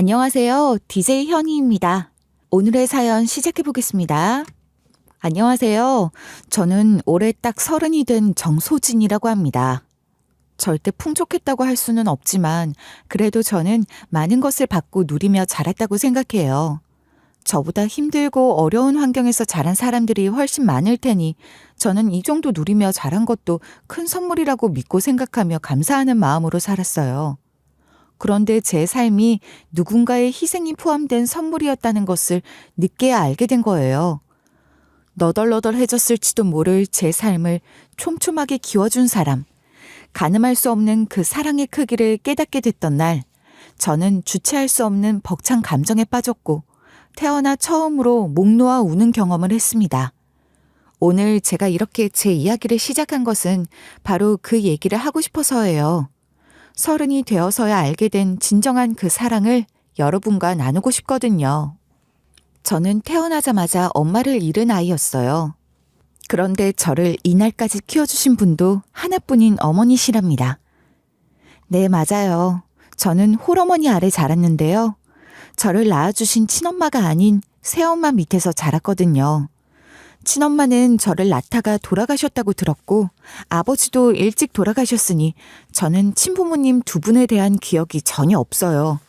안녕하세요. DJ 현희입니다. 오늘의 사연 시작해 보겠습니다. 안녕하세요. 저는 올해 딱 30이 된 정소진이라고 합니다. 절대 풍족했다고 할 수는 없지만 그래도 저는 많은 것을 받고 누리며 자랐다고 생각해요. 저보다 힘들고 어려운 환경에서 자란 사람들이 훨씬 많을 테니 저는 이 정도 누리며 자란 것도 큰 선물이라고 믿고 생각하며 감사하는 마음으로 살았어요. 그런데 제 삶이 누군가의 희생이 포함된 선물이었다는 것을 늦게야 알게 된 거예요. 너덜너덜해졌을지도 모를 제 삶을 촘촘하게 키워준 사람, 가늠할 수 없는 그 사랑의 크기를 깨닫게 됐던 날, 저는 주체할 수 없는 벅찬 감정에 빠졌고 태어나 처음으로 목 놓아 우는 경험을 했습니다. 오늘 제가 이렇게 제 이야기를 시작한 것은 바로 그 얘기를 하고 싶어서예요. 30이 되어서야 알게 된 진정한 그 사랑을 여러분과 나누고 싶거든요. 저는 태어나자마자 엄마를 잃은 아이였어요. 그런데 저를 이날까지 키워주신 분도 하나뿐인 어머니시랍니다. 네, 맞아요. 저는 홀어머니 아래 자랐는데요. 저를 낳아주신 친엄마가 아닌 새엄마 밑에서 자랐거든요. 친엄마는 저를 낳다가 돌아가셨다고 들었고 아버지도 일찍 돌아가셨으니 저는 친부모님 두 분에 대한 기억이 전혀 없어요.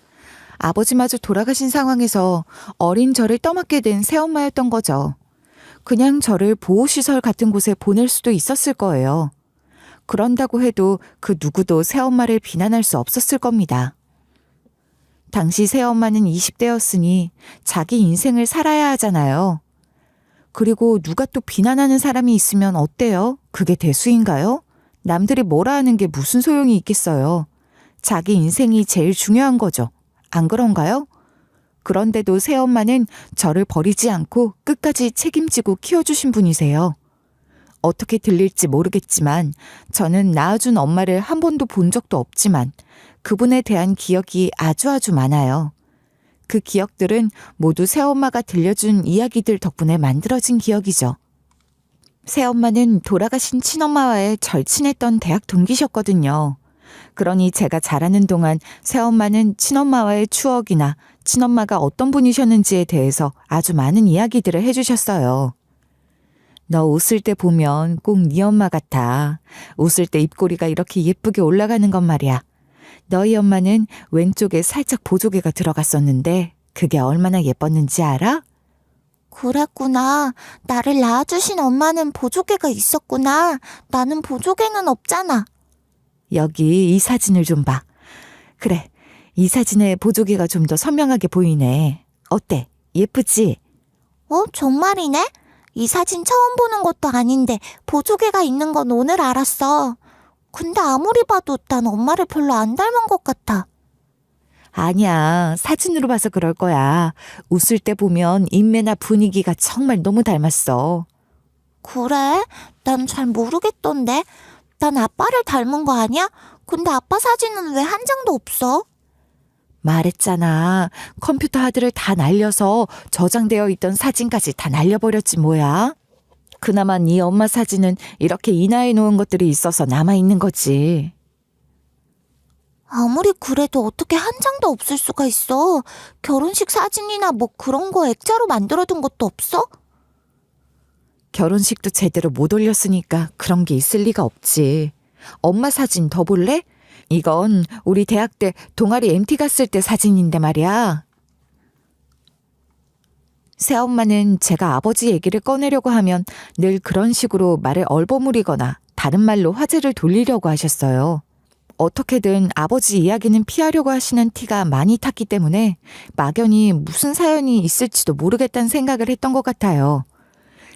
아버지마저 돌아가신 상황에서 어린 저를 떠맡게 된 새엄마였던 거죠. 그냥 저를 보호시설 같은 곳에 보낼 수도 있었을 거예요. 그런다고 해도 그 누구도 새엄마를 비난할 수 없었을 겁니다. 당시 새엄마는 20대였으니 자기 인생을 살아야 하잖아요. 그리고 누가 또 비난하는 사람이 있으면 어때요? 그게 대수인가요? 남들이 뭐라 하는 게 무슨 소용이 있겠어요. 자기 인생이 제일 중요한 거죠. 안 그런가요? 그런데도 새엄마는 저를 버리지 않고 끝까지 책임지고 키워주신 분이세요. 어떻게 들릴지 모르겠지만 저는 낳아준 엄마를 한 번도 본 적도 없지만 그분에 대한 기억이 아주 많아요. 그 기억들은 모두 새엄마가 들려준 이야기들 덕분에 만들어진 기억이죠. 새엄마는 돌아가신 친엄마와의 절친했던 대학 동기셨거든요. 그러니 제가 자라는 동안 새엄마는 친엄마와의 추억이나 친엄마가 어떤 분이셨는지에 대해서 아주 많은 이야기들을 해주셨어요. 너 웃을 때 보면 꼭 네 엄마 같아. 웃을 때 입꼬리가 이렇게 예쁘게 올라가는 건 말이야. 너희 엄마는 왼쪽에 살짝 보조개가 들어갔었는데 그게 얼마나 예뻤는지 알아? 그랬구나. 나를 낳아주신 엄마는 보조개가 있었구나. 나는 보조개는 없잖아. 여기 이 사진을 좀 봐. 그래, 이 사진에 보조개가 좀 더 선명하게 보이네. 어때? 예쁘지? 정말이네? 이 사진 처음 보는 것도 아닌데 보조개가 있는 건 오늘 알았어. 근데 아무리 봐도 난 엄마를 별로 안 닮은 것 같아. 아니야, 사진으로 봐서 그럴 거야. 웃을 때 보면 인매나 분위기가 정말 너무 닮았어. 그래? 난 잘 모르겠던데. 난 아빠를 닮은 거 아니야? 근데 아빠 사진은 왜 한 장도 없어? 말했잖아. 컴퓨터 하드를 다 날려서 저장되어 있던 사진까지 다 날려버렸지 뭐야. 그나마 네 엄마 사진은 이렇게 인화해 놓은 것들이 있어서 남아있는 거지. 아무리 그래도 어떻게 한 장도 없을 수가 있어? 결혼식 사진이나 뭐 그런 거 액자로 만들어둔 것도 없어? 결혼식도 제대로 못 올렸으니까 그런 게 있을 리가 없지. 엄마 사진 더 볼래? 이건 우리 대학 때 동아리 MT 갔을 때 사진인데 말이야. 새엄마는 제가 아버지 얘기를 꺼내려고 하면 늘 그런 식으로 말을 얼버무리거나 다른 말로 화제를 돌리려고 하셨어요. 어떻게든 아버지 이야기는 피하려고 하시는 티가 많이 탔기 때문에 막연히 무슨 사연이 있을지도 모르겠다는 생각을 했던 것 같아요.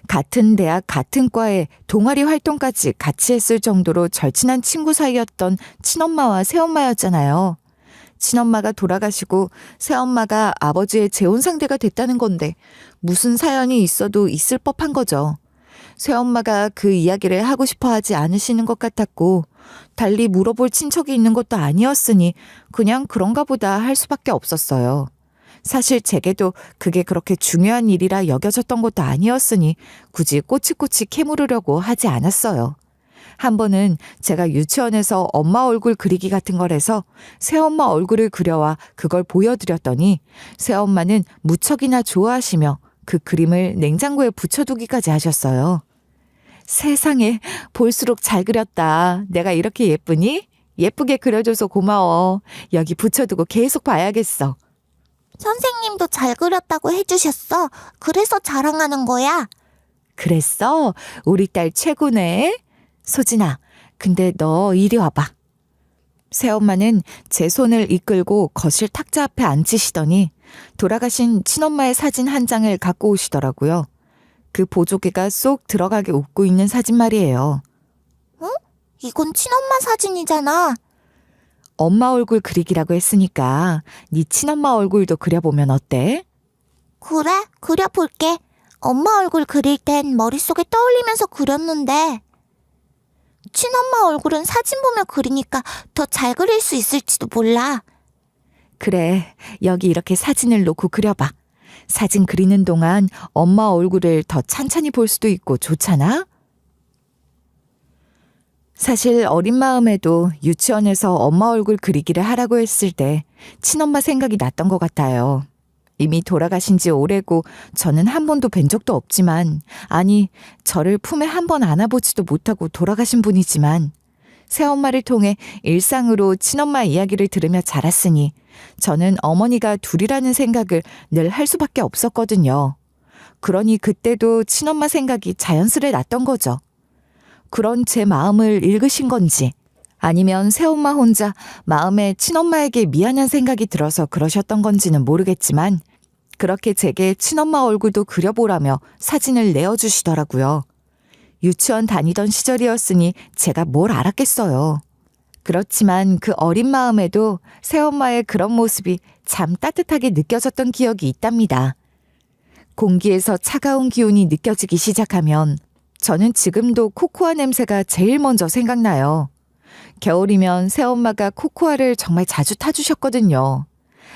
같은 대학 같은 과에 동아리 활동까지 같이 했을 정도로 절친한 친구 사이였던 친엄마와 새엄마였잖아요. 친엄마가 돌아가시고 새엄마가 아버지의 재혼 상대가 됐다는 건데 무슨 사연이 있어도 있을 법한 거죠. 새엄마가 그 이야기를 하고 싶어 하지 않으시는 것 같았고 달리 물어볼 친척이 있는 것도 아니었으니 그냥 그런가 보다 할 수밖에 없었어요. 사실 제게도 그게 그렇게 중요한 일이라 여겨졌던 것도 아니었으니 굳이 꼬치꼬치 캐물으려고 하지 않았어요. 한 번은 제가 유치원에서 엄마 얼굴 그리기 같은 걸 해서 새엄마 얼굴을 그려와 그걸 보여드렸더니 새엄마는 무척이나 좋아하시며 그 그림을 냉장고에 붙여두기까지 하셨어요. 세상에, 볼수록 잘 그렸다. 내가 이렇게 예쁘니? 예쁘게 그려줘서 고마워. 여기 붙여두고 계속 봐야겠어. 선생님도 잘 그렸다고 해주셨어. 그래서 자랑하는 거야. 그랬어? 우리 딸 최고네. 소진아, 근데 너 이리 와봐. 새엄마는 제 손을 이끌고 거실 탁자 앞에 앉히시더니 돌아가신 친엄마의 사진 한 장을 갖고 오시더라고요. 그 보조개가 쏙 들어가게 웃고 있는 사진 말이에요. 이건 친엄마 사진이잖아. 엄마 얼굴 그리기라고 했으니까 네 친엄마 얼굴도 그려보면 어때? 그래, 그려볼게. 엄마 얼굴 그릴 땐 머릿속에 떠올리면서 그렸는데 친엄마 얼굴은 사진 보며 그리니까 더 잘 그릴 수 있을지도 몰라. 그래, 여기 이렇게 사진을 놓고 그려봐. 사진 그리는 동안 엄마 얼굴을 더 찬찬히 볼 수도 있고 좋잖아? 사실 어린 마음에도 유치원에서 엄마 얼굴 그리기를 하라고 했을 때 친엄마 생각이 났던 것 같아요. 이미 돌아가신 지 오래고 저는 한 번도 뵌 적도 없지만, 아니, 저를 품에 한 번 안아보지도 못하고 돌아가신 분이지만 새엄마를 통해 일상으로 친엄마 이야기를 들으며 자랐으니 저는 어머니가 둘이라는 생각을 늘 할 수밖에 없었거든요. 그러니 그때도 친엄마 생각이 자연스레 났던 거죠. 그런 제 마음을 읽으신 건지 아니면 새엄마 혼자 마음에 친엄마에게 미안한 생각이 들어서 그러셨던 건지는 모르겠지만 그렇게 제게 친엄마 얼굴도 그려보라며 사진을 내어주시더라고요. 유치원 다니던 시절이었으니 제가 뭘 알았겠어요. 그렇지만 그 어린 마음에도 새엄마의 그런 모습이 참 따뜻하게 느껴졌던 기억이 있답니다. 공기에서 차가운 기운이 느껴지기 시작하면 저는 지금도 코코아 냄새가 제일 먼저 생각나요. 겨울이면 새엄마가 코코아를 정말 자주 타주셨거든요.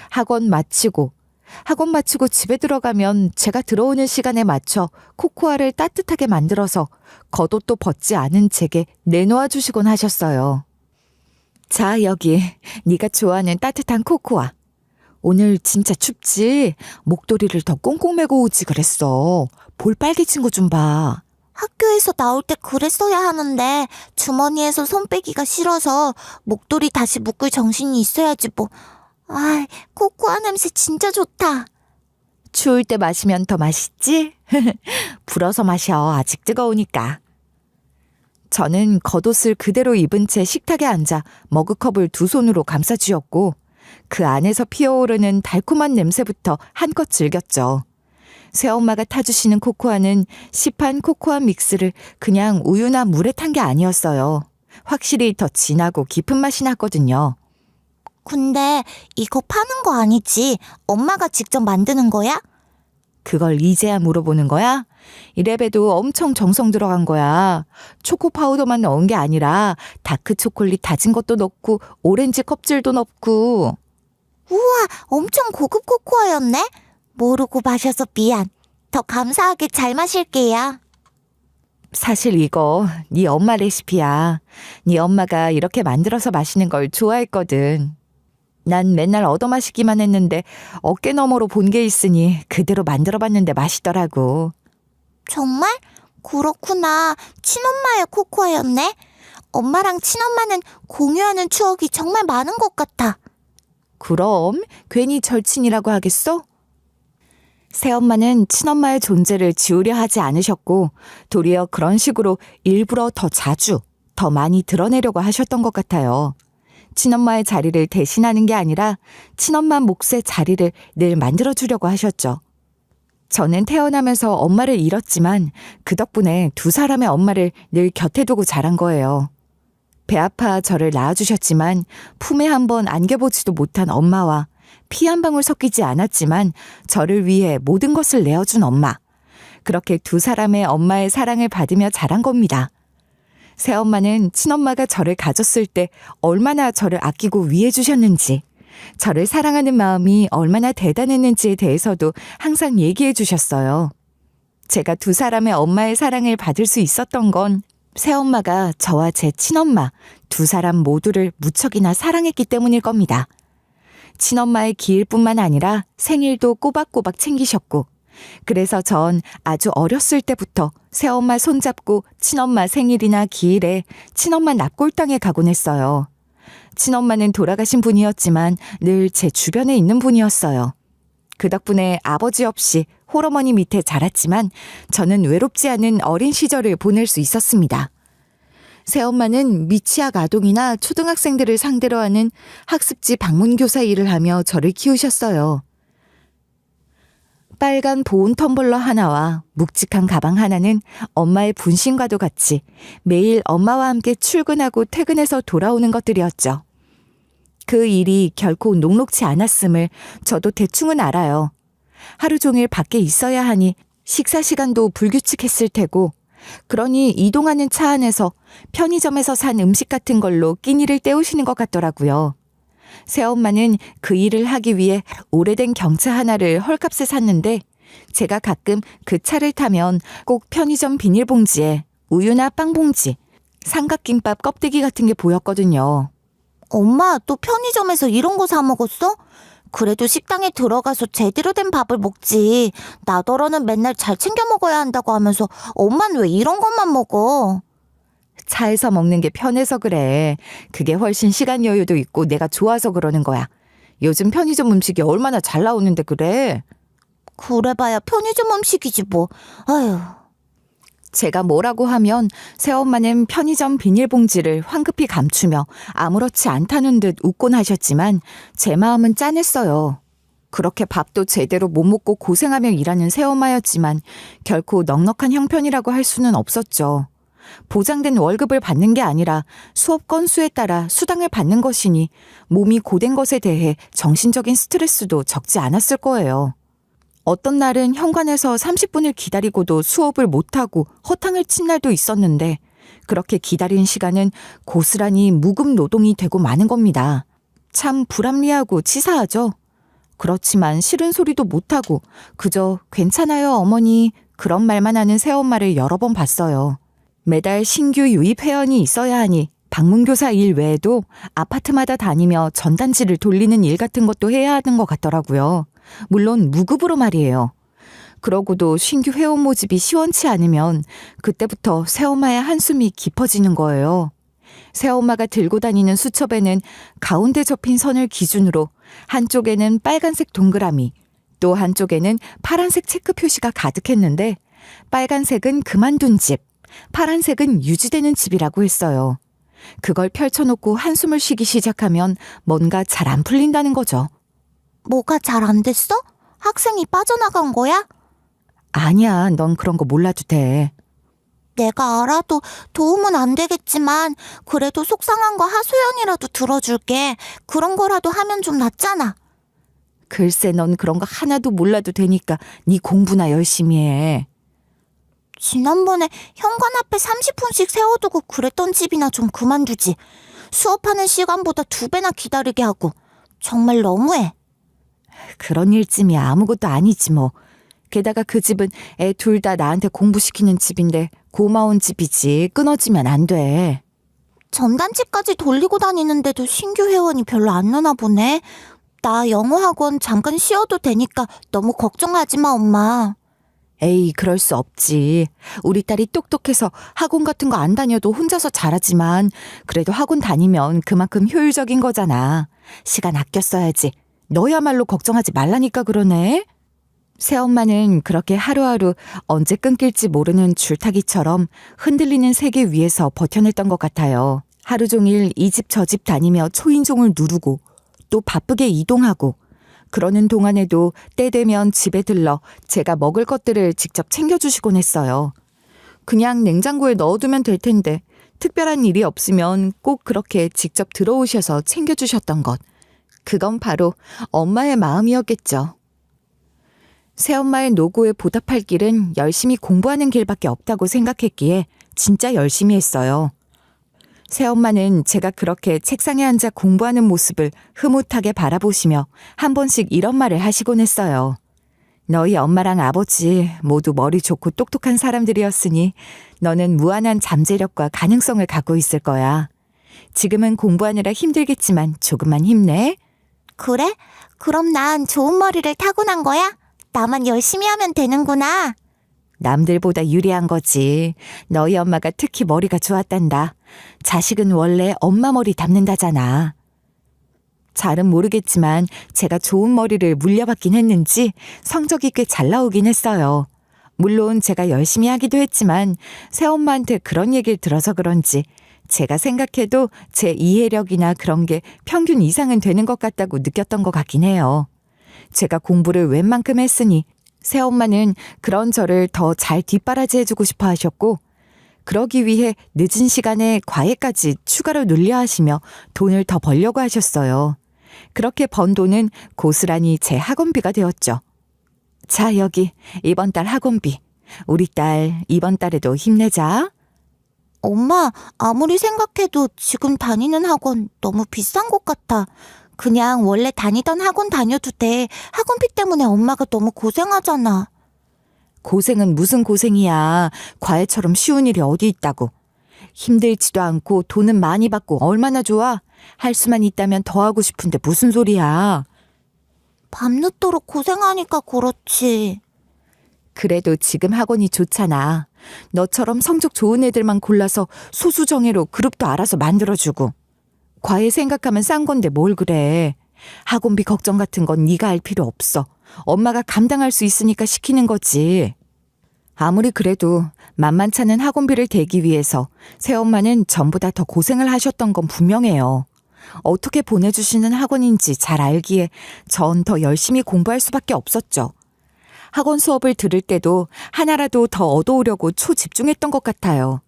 학원 마치고 집에 들어가면 제가 들어오는 시간에 맞춰 코코아를 따뜻하게 만들어서 겉옷도 벗지 않은 제게 내놓아 주시곤 하셨어요. 자, 여기 네가 좋아하는 따뜻한 코코아. 오늘 진짜 춥지? 목도리를 더 꽁꽁 매고 오지 그랬어. 볼 빨개진 거 좀 봐. 학교에서 나올 때 그랬어야 하는데 주머니에서 손 빼기가 싫어서 목도리 다시 묶을 정신이 있어야지 뭐. 아, 코코아 냄새 진짜 좋다. 추울 때 마시면 더 맛있지? 불어서 마셔. 아직 뜨거우니까. 저는 겉옷을 그대로 입은 채 식탁에 앉아 머그컵을 두 손으로 감싸쥐었고 그 안에서 피어오르는 달콤한 냄새부터 한껏 즐겼죠. 새엄마가 타주시는 코코아는 시판 코코아 믹스를 그냥 우유나 물에 탄 게 아니었어요. 확실히 더 진하고 깊은 맛이 났거든요. 근데 이거 파는 거 아니지? 엄마가 직접 만드는 거야? 그걸 이제야 물어보는 거야? 이래봬도 엄청 정성 들어간 거야. 초코 파우더만 넣은 게 아니라 다크 초콜릿 다진 것도 넣고 오렌지 껍질도 넣고. 우와, 엄청 고급 코코아였네? 모르고 마셔서 미안. 더 감사하게 잘 마실게요. 사실 이거 네 엄마 레시피야. 네 엄마가 이렇게 만들어서 마시는 걸 좋아했거든. 난 맨날 얻어마시기만 했는데 어깨 너머로 본 게 있으니 그대로 만들어봤는데 맛있더라고. 정말? 그렇구나. 친엄마의 코코아였네. 엄마랑 친엄마는 공유하는 추억이 정말 많은 것 같아. 그럼 괜히 절친이라고 하겠어? 새엄마는 친엄마의 존재를 지우려 하지 않으셨고 도리어 그런 식으로 일부러 더 자주, 더 많이 드러내려고 하셨던 것 같아요. 친엄마의 자리를 대신하는 게 아니라 친엄마 몫의 자리를 늘 만들어주려고 하셨죠. 저는 태어나면서 엄마를 잃었지만 그 덕분에 두 사람의 엄마를 늘 곁에 두고 자란 거예요. 배 아파 저를 낳아주셨지만 품에 한번 안겨보지도 못한 엄마와 피 한 방울 섞이지 않았지만 저를 위해 모든 것을 내어준 엄마. 그렇게 두 사람의 엄마의 사랑을 받으며 자란 겁니다. 새엄마는 친엄마가 저를 가졌을 때 얼마나 저를 아끼고 위해 주셨는지, 저를 사랑하는 마음이 얼마나 대단했는지에 대해서도 항상 얘기해 주셨어요. 제가 두 사람의 엄마의 사랑을 받을 수 있었던 건 새엄마가 저와 제 친엄마 두 사람 모두를 무척이나 사랑했기 때문일 겁니다. 친엄마의 기일뿐만 아니라 생일도 꼬박꼬박 챙기셨고, 그래서 전 아주 어렸을 때부터 새엄마 손잡고 친엄마 생일이나 기일에 친엄마 납골당에 가곤 했어요. 친엄마는 돌아가신 분이었지만 늘 제 주변에 있는 분이었어요. 그 덕분에 아버지 없이 홀어머니 밑에 자랐지만 저는 외롭지 않은 어린 시절을 보낼 수 있었습니다. 새엄마는 미취학 아동이나 초등학생들을 상대로 하는 학습지 방문교사 일을 하며 저를 키우셨어요. 빨간 보온 텀블러 하나와 묵직한 가방 하나는 엄마의 분신과도 같이 매일 엄마와 함께 출근하고 퇴근해서 돌아오는 것들이었죠. 그 일이 결코 녹록지 않았음을 저도 대충은 알아요. 하루 종일 밖에 있어야 하니 식사 시간도 불규칙했을 테고, 그러니 이동하는 차 안에서 편의점에서 산 음식 같은 걸로 끼니를 때우시는 것 같더라고요. 새엄마는 그 일을 하기 위해 오래된 경차 하나를 헐값에 샀는데, 제가 가끔 그 차를 타면 꼭 편의점 비닐봉지에 우유나 빵봉지, 삼각김밥 껍데기 같은 게 보였거든요. 엄마, 또 편의점에서 이런 거 사 먹었어? 그래도 식당에 들어가서 제대로 된 밥을 먹지. 나더러는 맨날 잘 챙겨 먹어야 한다고 하면서 엄만 왜 이런 것만 먹어? 차에서 먹는 게 편해서 그래. 그게 훨씬 시간 여유도 있고 내가 좋아서 그러는 거야. 요즘 편의점 음식이 얼마나 잘 나오는데 그래. 그래봐야 편의점 음식이지 뭐. 아휴. 제가 뭐라고 하면 새엄마는 편의점 비닐봉지를 황급히 감추며 아무렇지 않다는 듯 웃곤 하셨지만 제 마음은 짠했어요. 그렇게 밥도 제대로 못 먹고 고생하며 일하는 새엄마였지만 결코 넉넉한 형편이라고 할 수는 없었죠. 보장된 월급을 받는 게 아니라 수업 건수에 따라 수당을 받는 것이니 몸이 고된 것에 대해 정신적인 스트레스도 적지 않았을 거예요. 어떤 날은 현관에서 30분을 기다리고도 수업을 못하고 허탕을 친 날도 있었는데, 그렇게 기다린 시간은 고스란히 무급 노동이 되고 마는 겁니다. 참 불합리하고 치사하죠. 그렇지만 싫은 소리도 못하고 그저 괜찮아요 어머니 그런 말만 하는 새엄마를 여러 번 봤어요. 매달 신규 유입 회원이 있어야 하니 방문교사 일 외에도 아파트마다 다니며 전단지를 돌리는 일 같은 것도 해야 하는 것 같더라고요. 물론 무급으로 말이에요. 그러고도 신규 회원 모집이 시원치 않으면 그때부터 새엄마의 한숨이 깊어지는 거예요. 새엄마가 들고 다니는 수첩에는 가운데 접힌 선을 기준으로 한쪽에는 빨간색 동그라미, 또 한쪽에는 파란색 체크 표시가 가득했는데, 빨간색은 그만둔 집, 파란색은 유지되는 집이라고 했어요. 그걸 펼쳐놓고 한숨을 쉬기 시작하면 뭔가 잘 안 풀린다는 거죠. 뭐가 잘 안 됐어? 학생이 빠져나간 거야? 아니야, 넌 그런 거 몰라도 돼. 내가 알아도 도움은 안 되겠지만 그래도 속상한 거 하소연이라도 들어줄게. 그런 거라도 하면 좀 낫잖아. 글쎄, 넌 그런 거 하나도 몰라도 되니까 네 공부나 열심히 해. 지난번에 현관 앞에 30분씩 세워두고 그랬던 집이나 좀 그만두지. 수업하는 시간보다 2배나 기다리게 하고. 정말 너무해. 그런 일쯤이 아무것도 아니지 뭐. 게다가 그 집은 애 둘 다 나한테 공부시키는 집인데 고마운 집이지. 끊어지면 안 돼. 전단지까지 돌리고 다니는데도 신규 회원이 별로 안 느나 보네. 나 영어 학원 잠깐 쉬어도 되니까 너무 걱정하지 마, 엄마. 에이, 그럴 수 없지. 우리 딸이 똑똑해서 학원 같은 거 안 다녀도 혼자서 잘하지만 그래도 학원 다니면 그만큼 효율적인 거잖아. 시간 아껴 써야지. 너야말로 걱정하지 말라니까 그러네. 새엄마는 그렇게 하루하루 언제 끊길지 모르는 줄타기처럼 흔들리는 세계 위에서 버텨냈던 것 같아요. 하루 종일 이 집 저 집 다니며 초인종을 누르고 또 바쁘게 이동하고, 그러는 동안에도 때 되면 집에 들러 제가 먹을 것들을 직접 챙겨주시곤 했어요. 그냥 냉장고에 넣어두면 될 텐데 특별한 일이 없으면 꼭 그렇게 직접 들어오셔서 챙겨주셨던 것. 그건 바로 엄마의 마음이었겠죠. 새엄마의 노고에 보답할 길은 열심히 공부하는 길밖에 없다고 생각했기에 진짜 열심히 했어요. 새엄마는 제가 그렇게 책상에 앉아 공부하는 모습을 흐뭇하게 바라보시며 한 번씩 이런 말을 하시곤 했어요. 너희 엄마랑 아버지 모두 머리 좋고 똑똑한 사람들이었으니 너는 무한한 잠재력과 가능성을 갖고 있을 거야. 지금은 공부하느라 힘들겠지만 조금만 힘내. 그래? 그럼 난 좋은 머리를 타고난 거야? 나만 열심히 하면 되는구나. 남들보다 유리한 거지. 너희 엄마가 특히 머리가 좋았단다. 자식은 원래 엄마 머리 닮는다잖아. 잘은 모르겠지만 제가 좋은 머리를 물려받긴 했는지 성적이 꽤 잘 나오긴 했어요. 물론 제가 열심히 하기도 했지만 새엄마한테 그런 얘기를 들어서 그런지 제가 생각해도 제 이해력이나 그런 게 평균 이상은 되는 것 같다고 느꼈던 것 같긴 해요. 제가 공부를 웬만큼 했으니 새엄마는 그런 저를 더 잘 뒷바라지 해주고 싶어 하셨고 그러기 위해 늦은 시간에 과외까지 추가로 늘려 하시며 돈을 더 벌려고 하셨어요. 그렇게 번 돈은 고스란히 제 학원비가 되었죠. 자, 여기 이번 달 학원비. 우리 딸 이번 달에도 힘내자. 엄마, 아무리 생각해도 지금 다니는 학원 너무 비싼 것 같아. 그냥 원래 다니던 학원 다녀도 돼. 학원비 때문에 엄마가 너무 고생하잖아. 고생은 무슨 고생이야. 과외처럼 쉬운 일이 어디 있다고. 힘들지도 않고 돈은 많이 받고 얼마나 좋아. 할 수만 있다면 더 하고 싶은데 무슨 소리야. 밤늦도록 고생하니까 그렇지. 그래도 지금 학원이 좋잖아. 너처럼 성적 좋은 애들만 골라서 소수정예로 그룹도 알아서 만들어주고. 과외 생각하면 싼 건데 뭘 그래. 학원비 걱정 같은 건 네가 알 필요 없어. 엄마가 감당할 수 있으니까 시키는 거지. 아무리 그래도 만만찮은 학원비를 대기 위해서 새엄마는 전보다 더 고생을 하셨던 건 분명해요. 어떻게 보내주시는 학원인지 잘 알기에 전 더 열심히 공부할 수밖에 없었죠. 학원 수업을 들을 때도 하나라도 더 얻어오려고 초집중했던 것 같아요.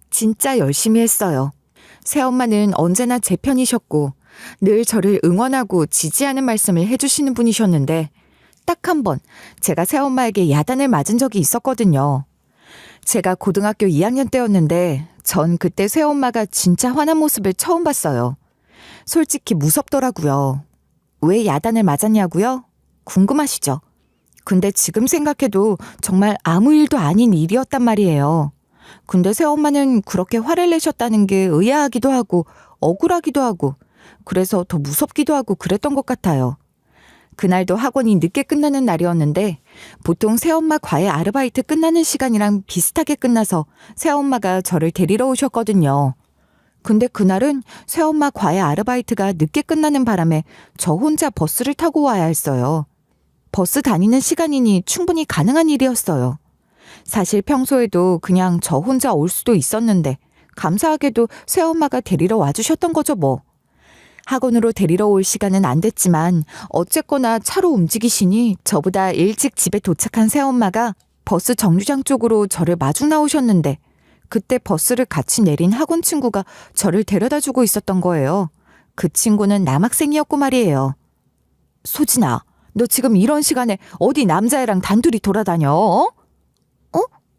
진짜 열심히 했어요. 새엄마는 언제나 제 편이셨고 늘 저를 응원하고 지지하는 말씀을 해주시는 분이셨는데 딱 한 번 제가 새엄마에게 야단을 맞은 적이 있었거든요. 제가 고등학교 2학년 때였는데 전 그때 새엄마가 진짜 화난 모습을 처음 봤어요. 솔직히 무섭더라고요. 왜 야단을 맞았냐고요? 궁금하시죠? 근데 지금 생각해도 정말 아무 일도 아닌 일이었단 말이에요. 근데 새엄마는 그렇게 화를 내셨다는 게 의아하기도 하고 억울하기도 하고 그래서 더 무섭기도 하고 그랬던 것 같아요. 그날도 학원이 늦게 끝나는 날이었는데 보통 새엄마 과외 아르바이트 끝나는 시간이랑 비슷하게 끝나서 새엄마가 저를 데리러 오셨거든요. 근데 그날은 새엄마 과외 아르바이트가 늦게 끝나는 바람에 저 혼자 버스를 타고 와야 했어요. 버스 다니는 시간이니 충분히 가능한 일이었어요. 사실 평소에도 그냥 저 혼자 올 수도 있었는데 감사하게도 새엄마가 데리러 와주셨던 거죠 뭐. 학원으로 데리러 올 시간은 안 됐지만 어쨌거나 차로 움직이시니 저보다 일찍 집에 도착한 새엄마가 버스 정류장 쪽으로 저를 마중 나오셨는데 그때 버스를 같이 내린 학원 친구가 저를 데려다주고 있었던 거예요. 그 친구는 남학생이었고 말이에요. 소진아, 너 지금 이런 시간에 어디 남자애랑 단둘이 돌아다녀?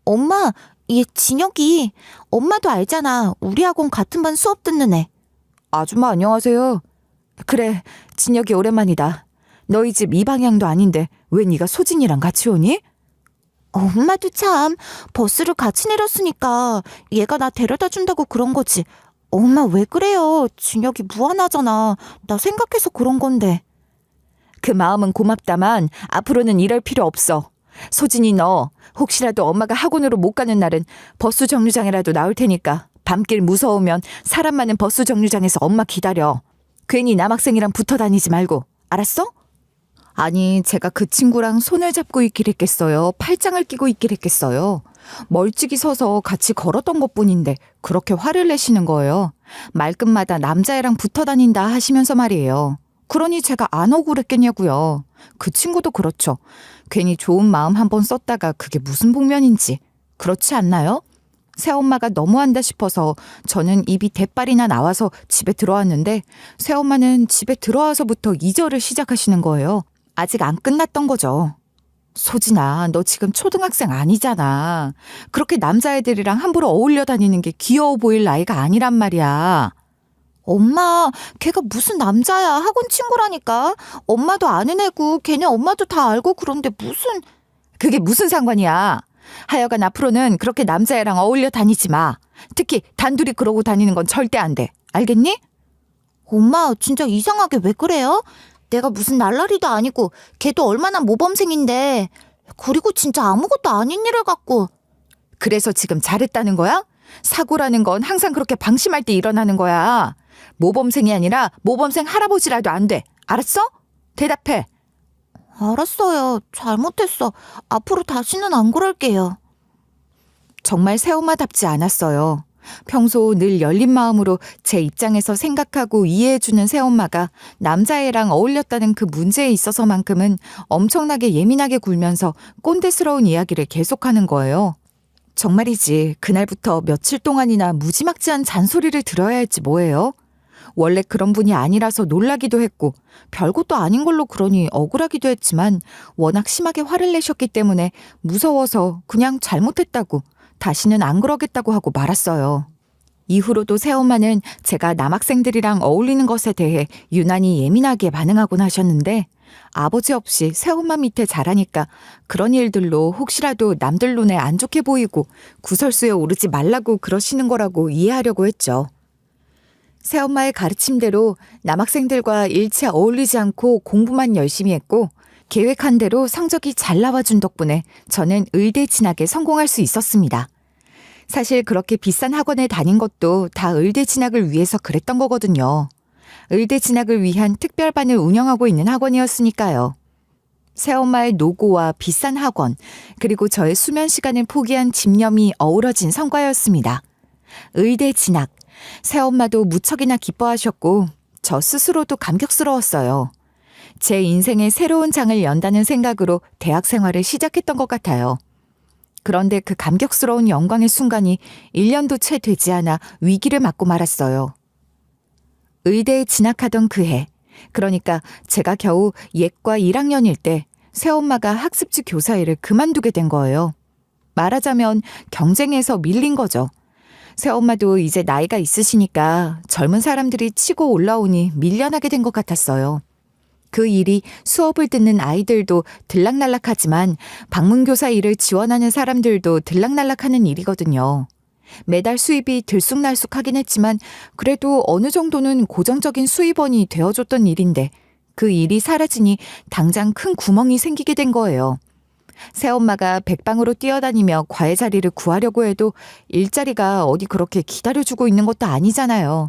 엄마, 얘 진혁이. 엄마도 알잖아. 우리 학원 같은 반 수업 듣는 애. 아줌마 안녕하세요. 그래, 진혁이 오랜만이다. 너희 집 이 방향도 아닌데 왜 네가 소진이랑 같이 오니? 엄마도 참, 버스를 같이 내렸으니까 얘가 나 데려다 준다고 그런 거지. 엄마 왜 그래요? 진혁이 무안하잖아. 나 생각해서 그런 건데. 그 마음은 고맙다만 앞으로는 이럴 필요 없어. 소진이 너 혹시라도 엄마가 학원으로 못 가는 날은 버스 정류장이라도 나올 테니까 밤길 무서우면 사람 많은 버스 정류장에서 엄마 기다려. 괜히 남학생이랑 붙어 다니지 말고. 알았어? 아니, 제가 그 친구랑 손을 잡고 있길 했겠어요? 팔짱을 끼고 있길 했겠어요? 멀찍이 서서 같이 걸었던 것뿐인데 그렇게 화를 내시는 거예요. 말끝마다 남자애랑 붙어 다닌다 하시면서 말이에요. 그러니 제가 안 억울했겠냐고요. 그 친구도 그렇죠. 괜히 좋은 마음 한번 썼다가 그게 무슨 복면인지. 그렇지 않나요? 새엄마가 너무한다 싶어서 저는 입이 대빨이나 나와서 집에 들어왔는데 새엄마는 집에 들어와서부터 이절을 시작하시는 거예요. 아직 안 끝났던 거죠. 소진아, 너 지금 초등학생 아니잖아. 그렇게 남자애들이랑 함부로 어울려 다니는 게 귀여워 보일 나이가 아니란 말이야. 엄마, 걔가 무슨 남자야. 학원 친구라니까. 엄마도 아는 애고 걔네 엄마도 다 알고 그런데 무슨. 그게 무슨 상관이야. 하여간 앞으로는 그렇게 남자애랑 어울려 다니지 마. 특히 단둘이 그러고 다니는 건 절대 안 돼. 알겠니? 엄마, 진짜 이상하게 왜 그래요? 내가 무슨 날라리도 아니고 걔도 얼마나 모범생인데. 그리고 진짜 아무것도 아닌 일을 갖고. 그래서 지금 잘했다는 거야? 사고라는 건 항상 그렇게 방심할 때 일어나는 거야. 모범생이 아니라 모범생 할아버지라도 안 돼. 알았어? 대답해. 알았어요. 잘못했어. 앞으로 다시는 안 그럴게요. 정말 새엄마답지 않았어요. 평소 늘 열린 마음으로 제 입장에서 생각하고 이해해주는 새엄마가 남자애랑 어울렸다는 그 문제에 있어서만큼은 엄청나게 예민하게 굴면서 꼰대스러운 이야기를 계속하는 거예요. 정말이지 그날부터 며칠 동안이나 무지막지한 잔소리를 들어야 할지 뭐예요? 원래 그런 분이 아니라서 놀라기도 했고 별것도 아닌 걸로 그러니 억울하기도 했지만 워낙 심하게 화를 내셨기 때문에 무서워서 그냥 잘못했다고 다시는 안 그러겠다고 하고 말았어요. 이후로도 새엄마는 제가 남학생들이랑 어울리는 것에 대해 유난히 예민하게 반응하곤 하셨는데 아버지 없이 새엄마 밑에 자라니까 그런 일들로 혹시라도 남들 눈에 안 좋게 보이고 구설수에 오르지 말라고 그러시는 거라고 이해하려고 했죠. 새엄마의 가르침대로 남학생들과 일체 어울리지 않고 공부만 열심히 했고 계획한 대로 성적이 잘 나와준 덕분에 저는 의대 진학에 성공할 수 있었습니다. 사실 그렇게 비싼 학원에 다닌 것도 다 의대 진학을 위해서 그랬던 거거든요. 의대 진학을 위한 특별반을 운영하고 있는 학원이었으니까요. 새엄마의 노고와 비싼 학원, 그리고 저의 수면 시간을 포기한 집념이 어우러진 성과였습니다. 의대 진학, 새엄마도 무척이나 기뻐하셨고 저 스스로도 감격스러웠어요. 제 인생의 새로운 장을 연다는 생각으로 대학 생활을 시작했던 것 같아요. 그런데 그 감격스러운 영광의 순간이 1년도 채 되지 않아 위기를 맞고 말았어요. 의대에 진학하던 그 해, 그러니까 제가 겨우 예과 1학년일 때 새엄마가 학습지 교사 일을 그만두게 된 거예요. 말하자면 경쟁에서 밀린 거죠. 새엄마도 이제 나이가 있으시니까 젊은 사람들이 치고 올라오니 밀려나게 된 것 같았어요. 그 일이 수업을 듣는 아이들도 들락날락하지만 방문교사 일을 지원하는 사람들도 들락날락하는 일이거든요. 매달 수입이 들쑥날쑥하긴 했지만 그래도 어느 정도는 고정적인 수입원이 되어줬던 일인데 그 일이 사라지니 당장 큰 구멍이 생기게 된 거예요. 새엄마가 백방으로 뛰어다니며 과외 자리를 구하려고 해도 일자리가 어디 그렇게 기다려주고 있는 것도 아니잖아요.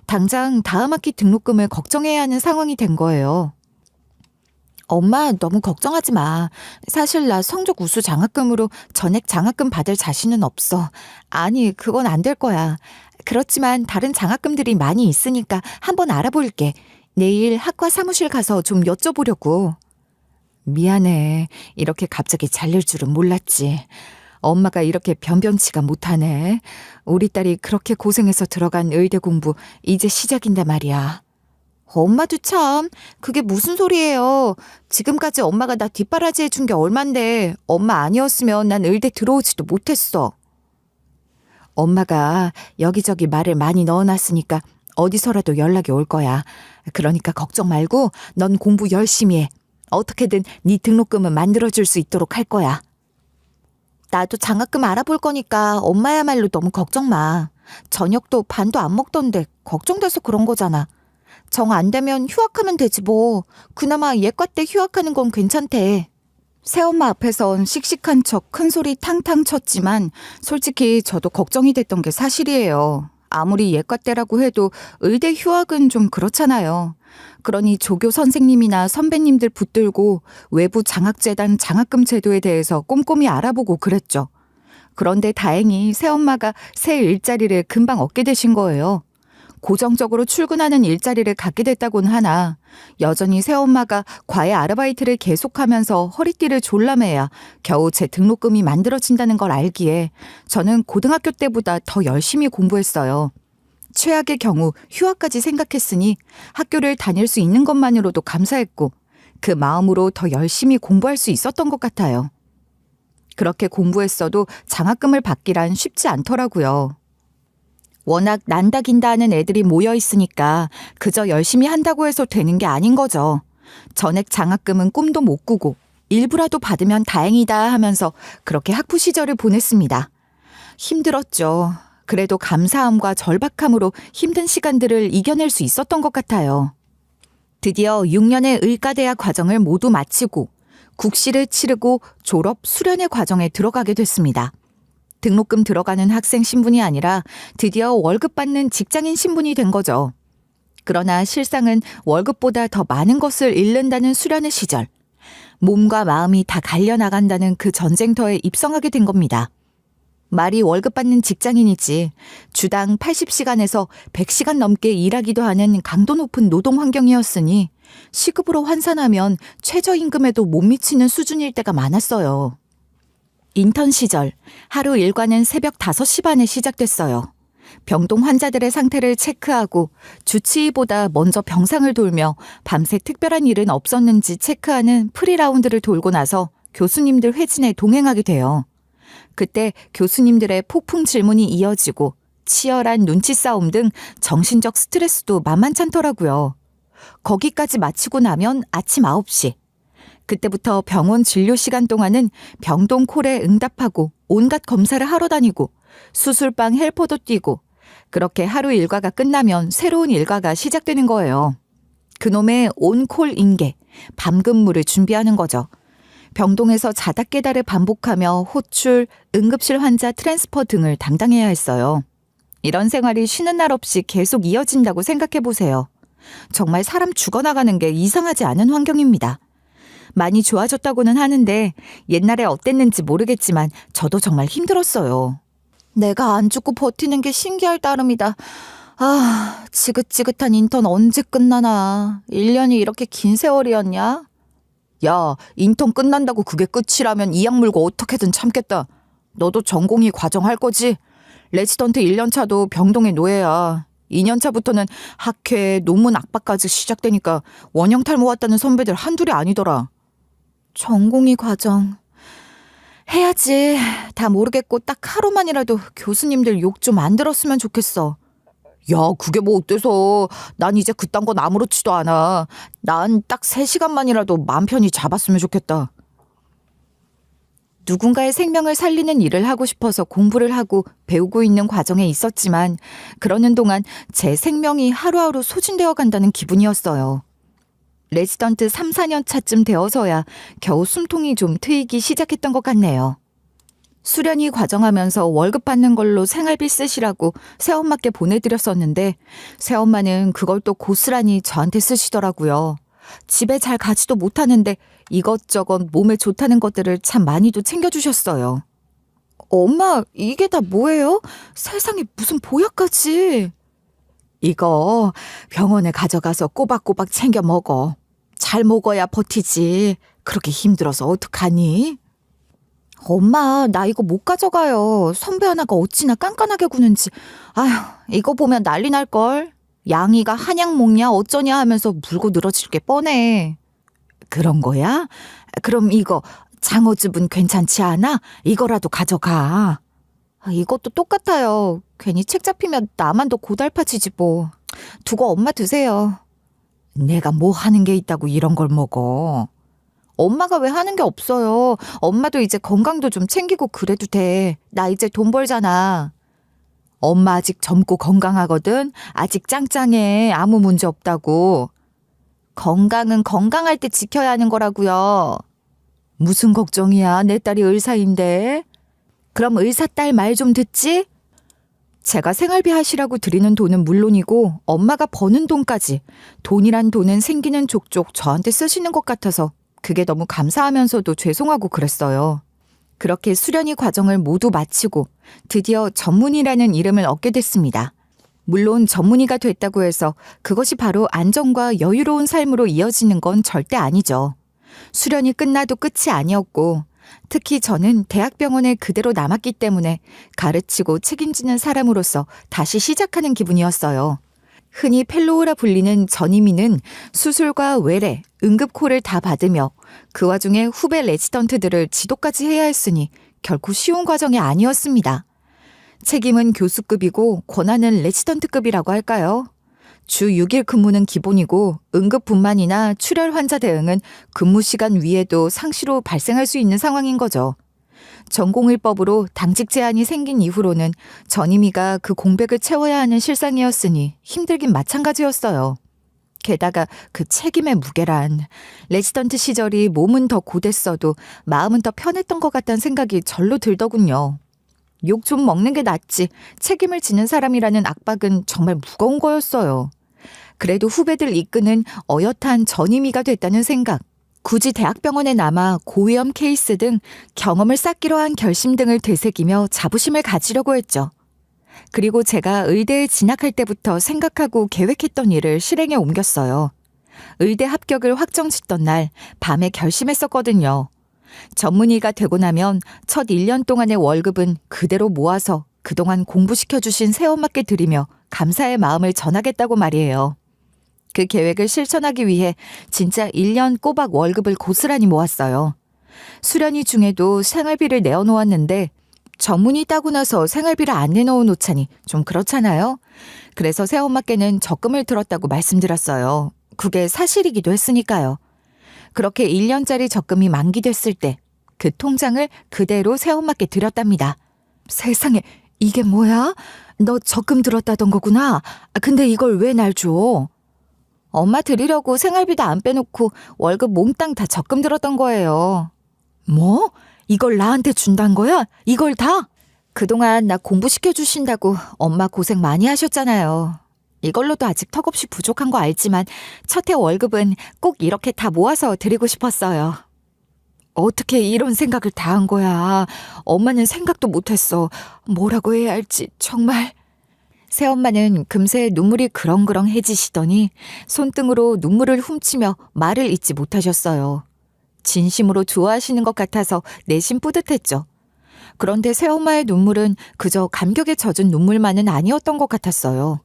당장 다음 학기 등록금을 걱정해야 하는 상황이 된 거예요. 엄마 너무 걱정하지 마. 사실 나 성적 우수 장학금으로 전액 장학금 받을 자신은 없어. 아니 그건 안 될 거야. 그렇지만 다른 장학금들이 많이 있으니까 한번 알아볼게. 내일 학과 사무실 가서 좀 여쭤보려고. 미안해. 이렇게 갑자기 잘릴 줄은 몰랐지. 엄마가 이렇게 변변치가 못하네. 우리 딸이 그렇게 고생해서 들어간 의대 공부 이제 시작인데 말이야. 엄마도 참 그게 무슨 소리예요. 지금까지 엄마가 나 뒷바라지 해준 게 얼만데 엄마 아니었으면 난 의대 들어오지도 못했어. 엄마가 여기저기 말을 많이 넣어놨으니까 어디서라도 연락이 올 거야. 그러니까 걱정 말고 넌 공부 열심히 해. 어떻게든 네 등록금은 만들어줄 수 있도록 할 거야. 나도 장학금 알아볼 거니까 엄마야말로 너무 걱정 마. 저녁도 반도 안 먹던데 걱정돼서 그런 거잖아. 정 안 되면 휴학하면 되지 뭐. 그나마 예과 때 휴학하는 건 괜찮대. 새엄마 앞에선 씩씩한 척 큰소리 탕탕 쳤지만 솔직히 저도 걱정이 됐던 게 사실이에요. 아무리 예과 때라고 해도 의대 휴학은 좀 그렇잖아요. 그러니 조교 선생님이나 선배님들 붙들고 외부 장학재단 장학금 제도에 대해서 꼼꼼히 알아보고 그랬죠. 그런데 다행히 새엄마가 새 일자리를 금방 얻게 되신 거예요. 고정적으로 출근하는 일자리를 갖게 됐다고는 하나 여전히 새엄마가 과외 아르바이트를 계속하면서 허리띠를 졸라매야 겨우 제 등록금이 만들어진다는 걸 알기에 저는 고등학교 때보다 더 열심히 공부했어요. 최악의 경우 휴학까지 생각했으니 학교를 다닐 수 있는 것만으로도 감사했고 그 마음으로 더 열심히 공부할 수 있었던 것 같아요. 그렇게 공부했어도 장학금을 받기란 쉽지 않더라고요. 워낙 난다 긴다 하는 애들이 모여 있으니까 그저 열심히 한다고 해서 되는 게 아닌 거죠. 전액 장학금은 꿈도 못 꾸고 일부라도 받으면 다행이다 하면서 그렇게 학부 시절을 보냈습니다. 힘들었죠. 그래도 감사함과 절박함으로 힘든 시간들을 이겨낼 수 있었던 것 같아요. 드디어 6년의 의과대학 과정을 모두 마치고 국시를 치르고 졸업 수련의 과정에 들어가게 됐습니다. 등록금 들어가는 학생 신분이 아니라 드디어 월급 받는 직장인 신분이 된 거죠. 그러나 실상은 월급보다 더 많은 것을 잃는다는 수련의 시절. 몸과 마음이 다 갈려나간다는 그 전쟁터에 입성하게 된 겁니다. 말이 월급 받는 직장인이지 주당 80시간에서 100시간 넘게 일하기도 하는 강도 높은 노동 환경이었으니 시급으로 환산하면 최저임금에도 못 미치는 수준일 때가 많았어요. 인턴 시절 하루 일과는 새벽 5시 반에 시작됐어요. 병동 환자들의 상태를 체크하고 주치의보다 먼저 병상을 돌며 밤새 특별한 일은 없었는지 체크하는 프리라운드를 돌고 나서 교수님들 회진에 동행하게 돼요. 그때 교수님들의 폭풍 질문이 이어지고 치열한 눈치 싸움 등 정신적 스트레스도 만만찮더라고요. 거기까지 마치고 나면 아침 9시. 그때부터 병원 진료 시간 동안은 병동 콜에 응답하고 온갖 검사를 하러 다니고 수술방 헬퍼도 뛰고 그렇게 하루 일과가 끝나면 새로운 일과가 시작되는 거예요. 그놈의 온콜 인계, 밤근무를 준비하는 거죠. 병동에서 자다 깨다를 반복하며 호출, 응급실 환자 트랜스퍼 등을 담당해야 했어요. 이런 생활이 쉬는 날 없이 계속 이어진다고 생각해 보세요. 정말 사람 죽어나가는 게 이상하지 않은 환경입니다. 많이 좋아졌다고는 하는데 옛날에 어땠는지 모르겠지만 저도 정말 힘들었어요. 내가 안 죽고 버티는 게 신기할 따름이다. 아, 지긋지긋한 인턴 언제 끝나나. 1년이 이렇게 긴 세월이었냐? 야, 인턴 끝난다고 그게 끝이라면 이 약 물고 어떻게든 참겠다. 너도 전공의 과정 할 거지? 레지던트 1년 차도 병동의 노예야. 2년 차부터는 학회, 논문 압박까지 시작되니까 원형 탈모 왔다는 선배들 한둘이 아니더라. 전공의 과정. 해야지. 다 모르겠고 딱 하루만이라도 교수님들 욕 좀 안 들었으면 좋겠어. 야, 그게 뭐 어때서. 난 이제 그딴 건 아무렇지도 않아. 난 딱 3시간만이라도 마음 편히 잡았으면 좋겠다. 누군가의 생명을 살리는 일을 하고 싶어서 공부를 하고 배우고 있는 과정에 있었지만 그러는 동안 제 생명이 하루하루 소진되어 간다는 기분이었어요. 레지던트 3, 4년 차쯤 되어서야 겨우 숨통이 좀 트이기 시작했던 것 같네요. 수련이 과정하면서 월급 받는 걸로 생활비 쓰시라고 새엄마께 보내드렸었는데 새엄마는 그걸 또 고스란히 저한테 쓰시더라고요. 집에 잘 가지도 못하는데 이것저것 몸에 좋다는 것들을 참 많이도 챙겨주셨어요. 엄마, 이게 다 뭐예요? 세상에 무슨 보약까지. 이거 병원에 가져가서 꼬박꼬박 챙겨 먹어. 잘 먹어야 버티지. 그렇게 힘들어서 어떡하니? 엄마, 나 이거 못 가져가요. 선배 하나가 어찌나 깐깐하게 구는지. 아휴, 이거 보면 난리 날걸. 양이가 한약 먹냐 어쩌냐 하면서 물고 늘어질 게 뻔해. 그런 거야? 그럼 이거 장어즙은 괜찮지 않아? 이거라도 가져가. 이것도 똑같아요. 괜히 책 잡히면 나만 더 고달파지지 뭐. 두고 엄마 드세요. 내가 뭐 하는 게 있다고 이런 걸 먹어. 엄마가 왜 하는 게 없어요. 엄마도 이제 건강도 좀 챙기고 그래도 돼. 나 이제 돈 벌잖아. 엄마 아직 젊고 건강하거든. 아직 짱짱해. 아무 문제 없다고. 건강은 건강할 때 지켜야 하는 거라고요. 무슨 걱정이야. 내 딸이 의사인데. 그럼 의사 딸 말 좀 듣지? 제가 생활비 하시라고 드리는 돈은 물론이고 엄마가 버는 돈까지 돈이란 돈은 생기는 족족 저한테 쓰시는 것 같아서 그게 너무 감사하면서도 죄송하고 그랬어요. 그렇게 수련의 과정을 모두 마치고 드디어 전문의라는 이름을 얻게 됐습니다. 물론 전문의가 됐다고 해서 그것이 바로 안정과 여유로운 삶으로 이어지는 건 절대 아니죠. 수련이 끝나도 끝이 아니었고 특히 저는 대학병원에 그대로 남았기 때문에 가르치고 책임지는 사람으로서 다시 시작하는 기분이었어요. 흔히 펠로우라 불리는 전임의는 수술과 외래, 응급콜을 다 받으며 그 와중에 후배 레지던트들을 지도까지 해야 했으니 결코 쉬운 과정이 아니었습니다. 책임은 교수급이고 권한은 레지던트급이라고 할까요? 주 6일 근무는 기본이고 응급분만이나 출혈 환자 대응은 근무 시간 위에도 상시로 발생할 수 있는 상황인 거죠. 전공일법으로 당직 제한이 생긴 이후로는 전임의가 그 공백을 채워야 하는 실상이었으니 힘들긴 마찬가지였어요. 게다가 그 책임의 무게란 레지던트 시절이 몸은 더 고됐어도 마음은 더 편했던 것 같다는 생각이 절로 들더군요. 욕 좀 먹는 게 낫지 책임을 지는 사람이라는 압박은 정말 무거운 거였어요. 그래도 후배들 이끄는 어엿한 전임의가 됐다는 생각, 굳이 대학병원에 남아 고위험 케이스 등 경험을 쌓기로 한 결심 등을 되새기며 자부심을 가지려고 했죠. 그리고 제가 의대에 진학할 때부터 생각하고 계획했던 일을 실행에 옮겼어요. 의대 합격을 확정짓던 날 밤에 결심했었거든요. 전문의가 되고 나면 첫 1년 동안의 월급은 그대로 모아서 그동안 공부시켜주신 새엄마께 드리며 감사의 마음을 전하겠다고 말이에요. 그 계획을 실천하기 위해 진짜 1년 꼬박 월급을 고스란히 모았어요. 수련회 중에도 생활비를 내어놓았는데 전문의 따고 나서 생활비를 안 내놓은 오차니 좀 그렇잖아요. 그래서 새엄마께는 적금을 들었다고 말씀드렸어요. 그게 사실이기도 했으니까요. 그렇게 1년짜리 적금이 만기됐을 때 그 통장을 그대로 새엄마께 드렸답니다. 세상에 이게 뭐야? 너 적금 들었다던 거구나. 근데 이걸 왜 날 줘? 엄마 드리려고 생활비도 안 빼놓고 월급 몽땅 다 적금 들었던 거예요. 뭐? 이걸 나한테 준단 거야? 이걸 다? 그동안 나 공부시켜주신다고 엄마 고생 많이 하셨잖아요. 이걸로도 아직 턱없이 부족한 거 알지만 첫 해 월급은 꼭 이렇게 다 모아서 드리고 싶었어요. 어떻게 이런 생각을 다 한 거야? 엄마는 생각도 못했어. 뭐라고 해야 할지 정말. 새엄마는 금세 눈물이 그렁그렁해지시더니 손등으로 눈물을 훔치며 말을 잇지 못하셨어요. 진심으로 좋아하시는 것 같아서 내심 뿌듯했죠. 그런데 새엄마의 눈물은 그저 감격에 젖은 눈물만은 아니었던 것 같았어요.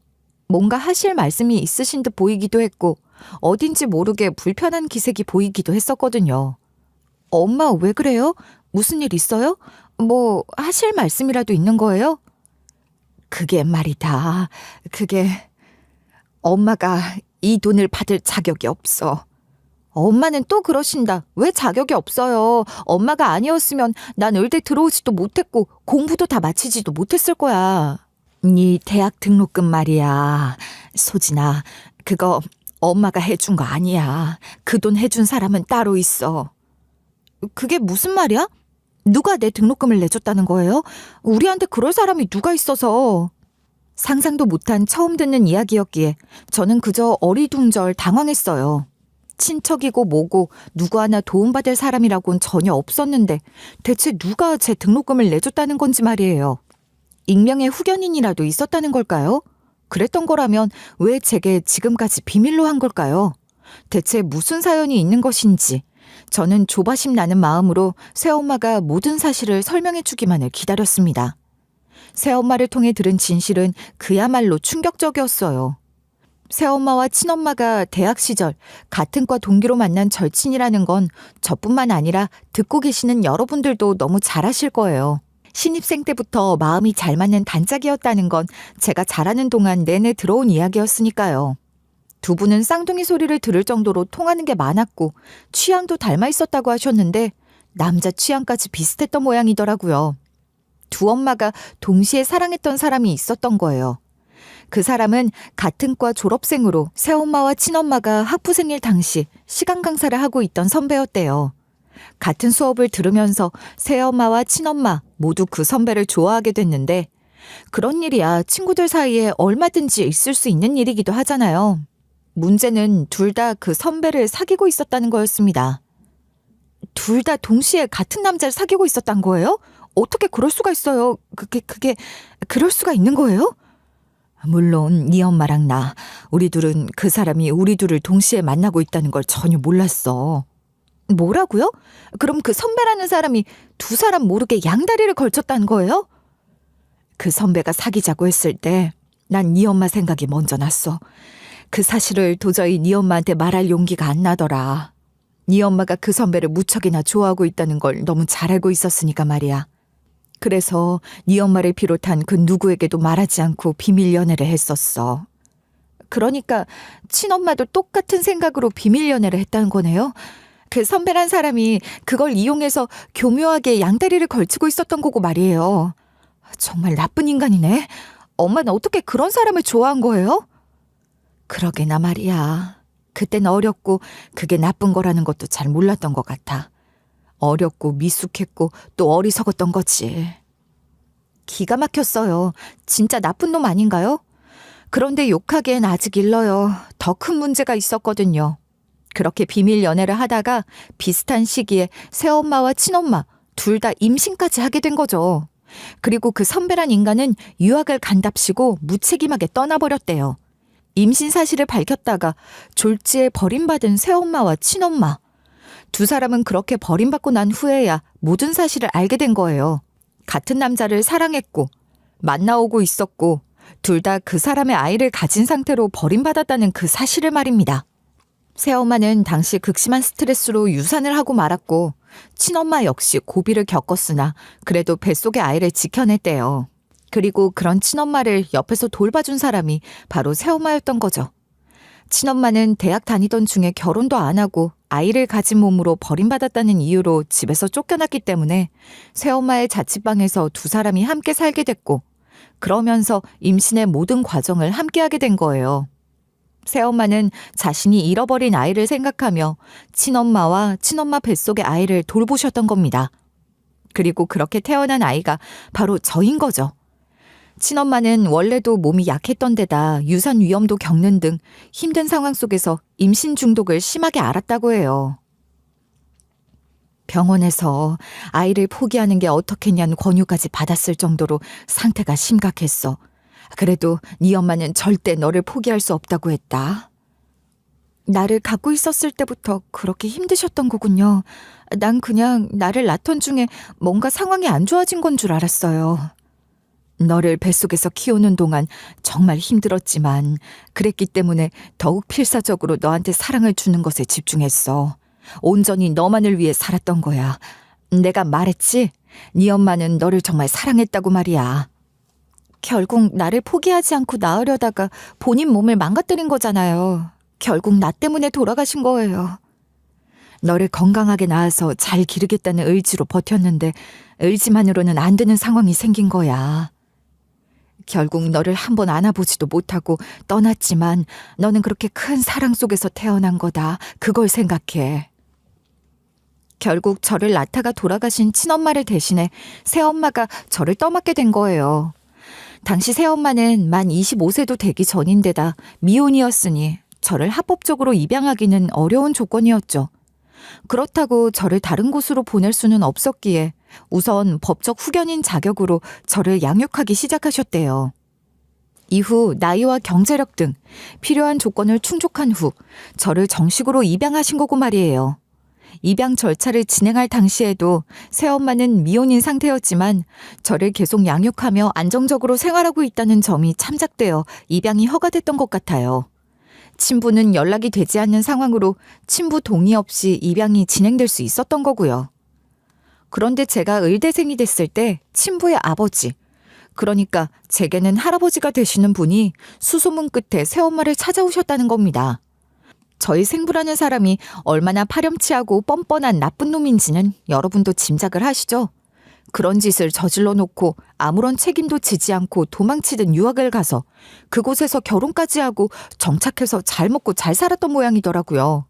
뭔가 하실 말씀이 있으신 듯 보이기도 했고 어딘지 모르게 불편한 기색이 보이기도 했었거든요. 엄마 왜 그래요? 무슨 일 있어요? 뭐 하실 말씀이라도 있는 거예요? 그게 말이다. 그게 엄마가 이 돈을 받을 자격이 없어. 엄마는 또 그러신다. 왜 자격이 없어요? 엄마가 아니었으면 난 의대 들어오지도 못했고 공부도 다 마치지도 못했을 거야. 네 대학 등록금 말이야. 소진아, 그거 엄마가 해준 거 아니야. 그 돈 해준 사람은 따로 있어. 그게 무슨 말이야? 누가 내 등록금을 내줬다는 거예요? 우리한테 그럴 사람이 누가 있어서. 상상도 못한 처음 듣는 이야기였기에 저는 그저 어리둥절 당황했어요. 친척이고 뭐고 누구 하나 도움받을 사람이라고는 전혀 없었는데 대체 누가 제 등록금을 내줬다는 건지 말이에요. 익명의 후견인이라도 있었다는 걸까요? 그랬던 거라면 왜 제게 지금까지 비밀로 한 걸까요? 대체 무슨 사연이 있는 것인지 저는 조바심 나는 마음으로 새엄마가 모든 사실을 설명해 주기만을 기다렸습니다. 새엄마를 통해 들은 진실은 그야말로 충격적이었어요. 새엄마와 친엄마가 대학 시절 같은 과 동기로 만난 절친이라는 건 저뿐만 아니라 듣고 계시는 여러분들도 너무 잘 아실 거예요. 신입생 때부터 마음이 잘 맞는 단짝이었다는 건 제가 자라는 동안 내내 들어온 이야기였으니까요. 두 분은 쌍둥이 소리를 들을 정도로 통하는 게 많았고 취향도 닮아 있었다고 하셨는데 남자 취향까지 비슷했던 모양이더라고요. 두 엄마가 동시에 사랑했던 사람이 있었던 거예요. 그 사람은 같은 과 졸업생으로 새엄마와 친엄마가 학부생일 당시 시간 강사를 하고 있던 선배였대요. 같은 수업을 들으면서 새엄마와 친엄마 모두 그 선배를 좋아하게 됐는데 그런 일이야 친구들 사이에 얼마든지 있을 수 있는 일이기도 하잖아요. 문제는 둘 다 그 선배를 사귀고 있었다는 거였습니다. 둘 다 동시에 같은 남자를 사귀고 있었단 거예요? 어떻게 그럴 수가 있어요? 그게 그럴 수가 있는 거예요? 물론 네 엄마랑 나, 우리 둘은 그 사람이 우리 둘을 동시에 만나고 있다는 걸 전혀 몰랐어. 뭐라고요? 그럼 그 선배라는 사람이 두 사람 모르게 양다리를 걸쳤다는 거예요? 그 선배가 사귀자고 했을 때 난 네 엄마 생각이 먼저 났어. 그 사실을 도저히 네 엄마한테 말할 용기가 안 나더라. 네 엄마가 그 선배를 무척이나 좋아하고 있다는 걸 너무 잘 알고 있었으니까 말이야. 그래서 네 엄마를 비롯한 그 누구에게도 말하지 않고 비밀 연애를 했었어. 그러니까 친엄마도 똑같은 생각으로 비밀 연애를 했다는 거네요? 그 선배란 사람이 그걸 이용해서 교묘하게 양다리를 걸치고 있었던 거고 말이에요. 정말 나쁜 인간이네. 엄마는 어떻게 그런 사람을 좋아한 거예요? 그러게나 말이야. 그땐 어렸고 그게 나쁜 거라는 것도 잘 몰랐던 것 같아. 어렸고 미숙했고 또 어리석었던 거지. 기가 막혔어요. 진짜 나쁜 놈 아닌가요? 그런데 욕하기엔 아직 일러요. 더 큰 문제가 있었거든요. 그렇게 비밀 연애를 하다가 비슷한 시기에 새엄마와 친엄마 둘 다 임신까지 하게 된 거죠. 그리고 그 선배란 인간은 유학을 간답시고 무책임하게 떠나버렸대요. 임신 사실을 밝혔다가 졸지에 버림받은 새엄마와 친엄마. 두 사람은 그렇게 버림받고 난 후에야 모든 사실을 알게 된 거예요. 같은 남자를 사랑했고 만나오고 있었고 둘 다 그 사람의 아이를 가진 상태로 버림받았다는 그 사실을 말입니다. 새엄마는 당시 극심한 스트레스로 유산을 하고 말았고 친엄마 역시 고비를 겪었으나 그래도 뱃속의 아이를 지켜냈대요. 그리고 그런 친엄마를 옆에서 돌봐준 사람이 바로 새엄마였던 거죠. 친엄마는 대학 다니던 중에 결혼도 안 하고 아이를 가진 몸으로 버림받았다는 이유로 집에서 쫓겨났기 때문에 새엄마의 자취방에서 두 사람이 함께 살게 됐고 그러면서 임신의 모든 과정을 함께하게 된 거예요. 새엄마는 자신이 잃어버린 아이를 생각하며 친엄마와 친엄마 뱃속의 아이를 돌보셨던 겁니다. 그리고 그렇게 태어난 아이가 바로 저인 거죠. 친엄마는 원래도 몸이 약했던 데다 유산 위험도 겪는 등 힘든 상황 속에서 임신 중독을 심하게 앓았다고 해요. 병원에서 아이를 포기하는 게 어떻겠냐는 권유까지 받았을 정도로 상태가 심각했어. 그래도 네 엄마는 절대 너를 포기할 수 없다고 했다. 나를 갖고 있었을 때부터 그렇게 힘드셨던 거군요. 난 그냥 나를 낳던 중에 뭔가 상황이 안 좋아진 건 줄 알았어요. 너를 뱃속에서 키우는 동안 정말 힘들었지만 그랬기 때문에 더욱 필사적으로 너한테 사랑을 주는 것에 집중했어. 온전히 너만을 위해 살았던 거야. 내가 말했지? 네 엄마는 너를 정말 사랑했다고 말이야. 결국 나를 포기하지 않고 낳으려다가 본인 몸을 망가뜨린 거잖아요. 결국 나 때문에 돌아가신 거예요. 너를 건강하게 낳아서 잘 기르겠다는 의지로 버텼는데 의지만으로는 안 되는 상황이 생긴 거야. 결국 너를 한번 안아보지도 못하고 떠났지만 너는 그렇게 큰 사랑 속에서 태어난 거다. 그걸 생각해. 결국 저를 낳다가 돌아가신 친엄마를 대신해 새엄마가 저를 떠맡게 된 거예요. 당시 새엄마는 만 25세도 되기 전인데다 미혼이었으니 저를 합법적으로 입양하기는 어려운 조건이었죠. 그렇다고 저를 다른 곳으로 보낼 수는 없었기에 우선 법적 후견인 자격으로 저를 양육하기 시작하셨대요. 이후 나이와 경제력 등 필요한 조건을 충족한 후 저를 정식으로 입양하신 거고 말이에요. 입양 절차를 진행할 당시에도 새엄마는 미혼인 상태였지만 저를 계속 양육하며 안정적으로 생활하고 있다는 점이 참작되어 입양이 허가됐던 것 같아요. 친부는 연락이 되지 않는 상황으로 친부 동의 없이 입양이 진행될 수 있었던 거고요. 그런데 제가 의대생이 됐을 때 친부의 아버지, 그러니까 제게는 할아버지가 되시는 분이 수소문 끝에 새엄마를 찾아오셨다는 겁니다. 저희 생부라는 사람이 얼마나 파렴치하고 뻔뻔한 나쁜 놈인지는 여러분도 짐작을 하시죠? 그런 짓을 저질러 놓고 아무런 책임도 지지 않고 도망치듯 유학을 가서 그곳에서 결혼까지 하고 정착해서 잘 먹고 잘 살았던 모양이더라고요.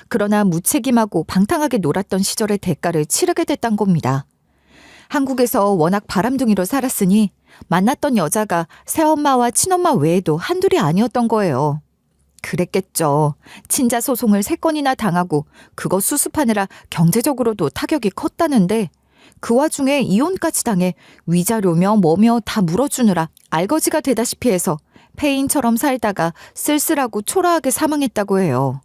그러나 무책임하고 방탕하게 놀았던 시절의 대가를 치르게 됐단 겁니다. 한국에서 워낙 바람둥이로 살았으니 만났던 여자가 새엄마와 친엄마 외에도 한둘이 아니었던 거예요. 그랬겠죠. 친자 소송을 3건이나 당하고 그거 수습하느라 경제적으로도 타격이 컸다는데 그 와중에 이혼까지 당해 위자료며 뭐며 다 물어주느라 알거지가 되다시피 해서 폐인처럼 살다가 쓸쓸하고 초라하게 사망했다고 해요.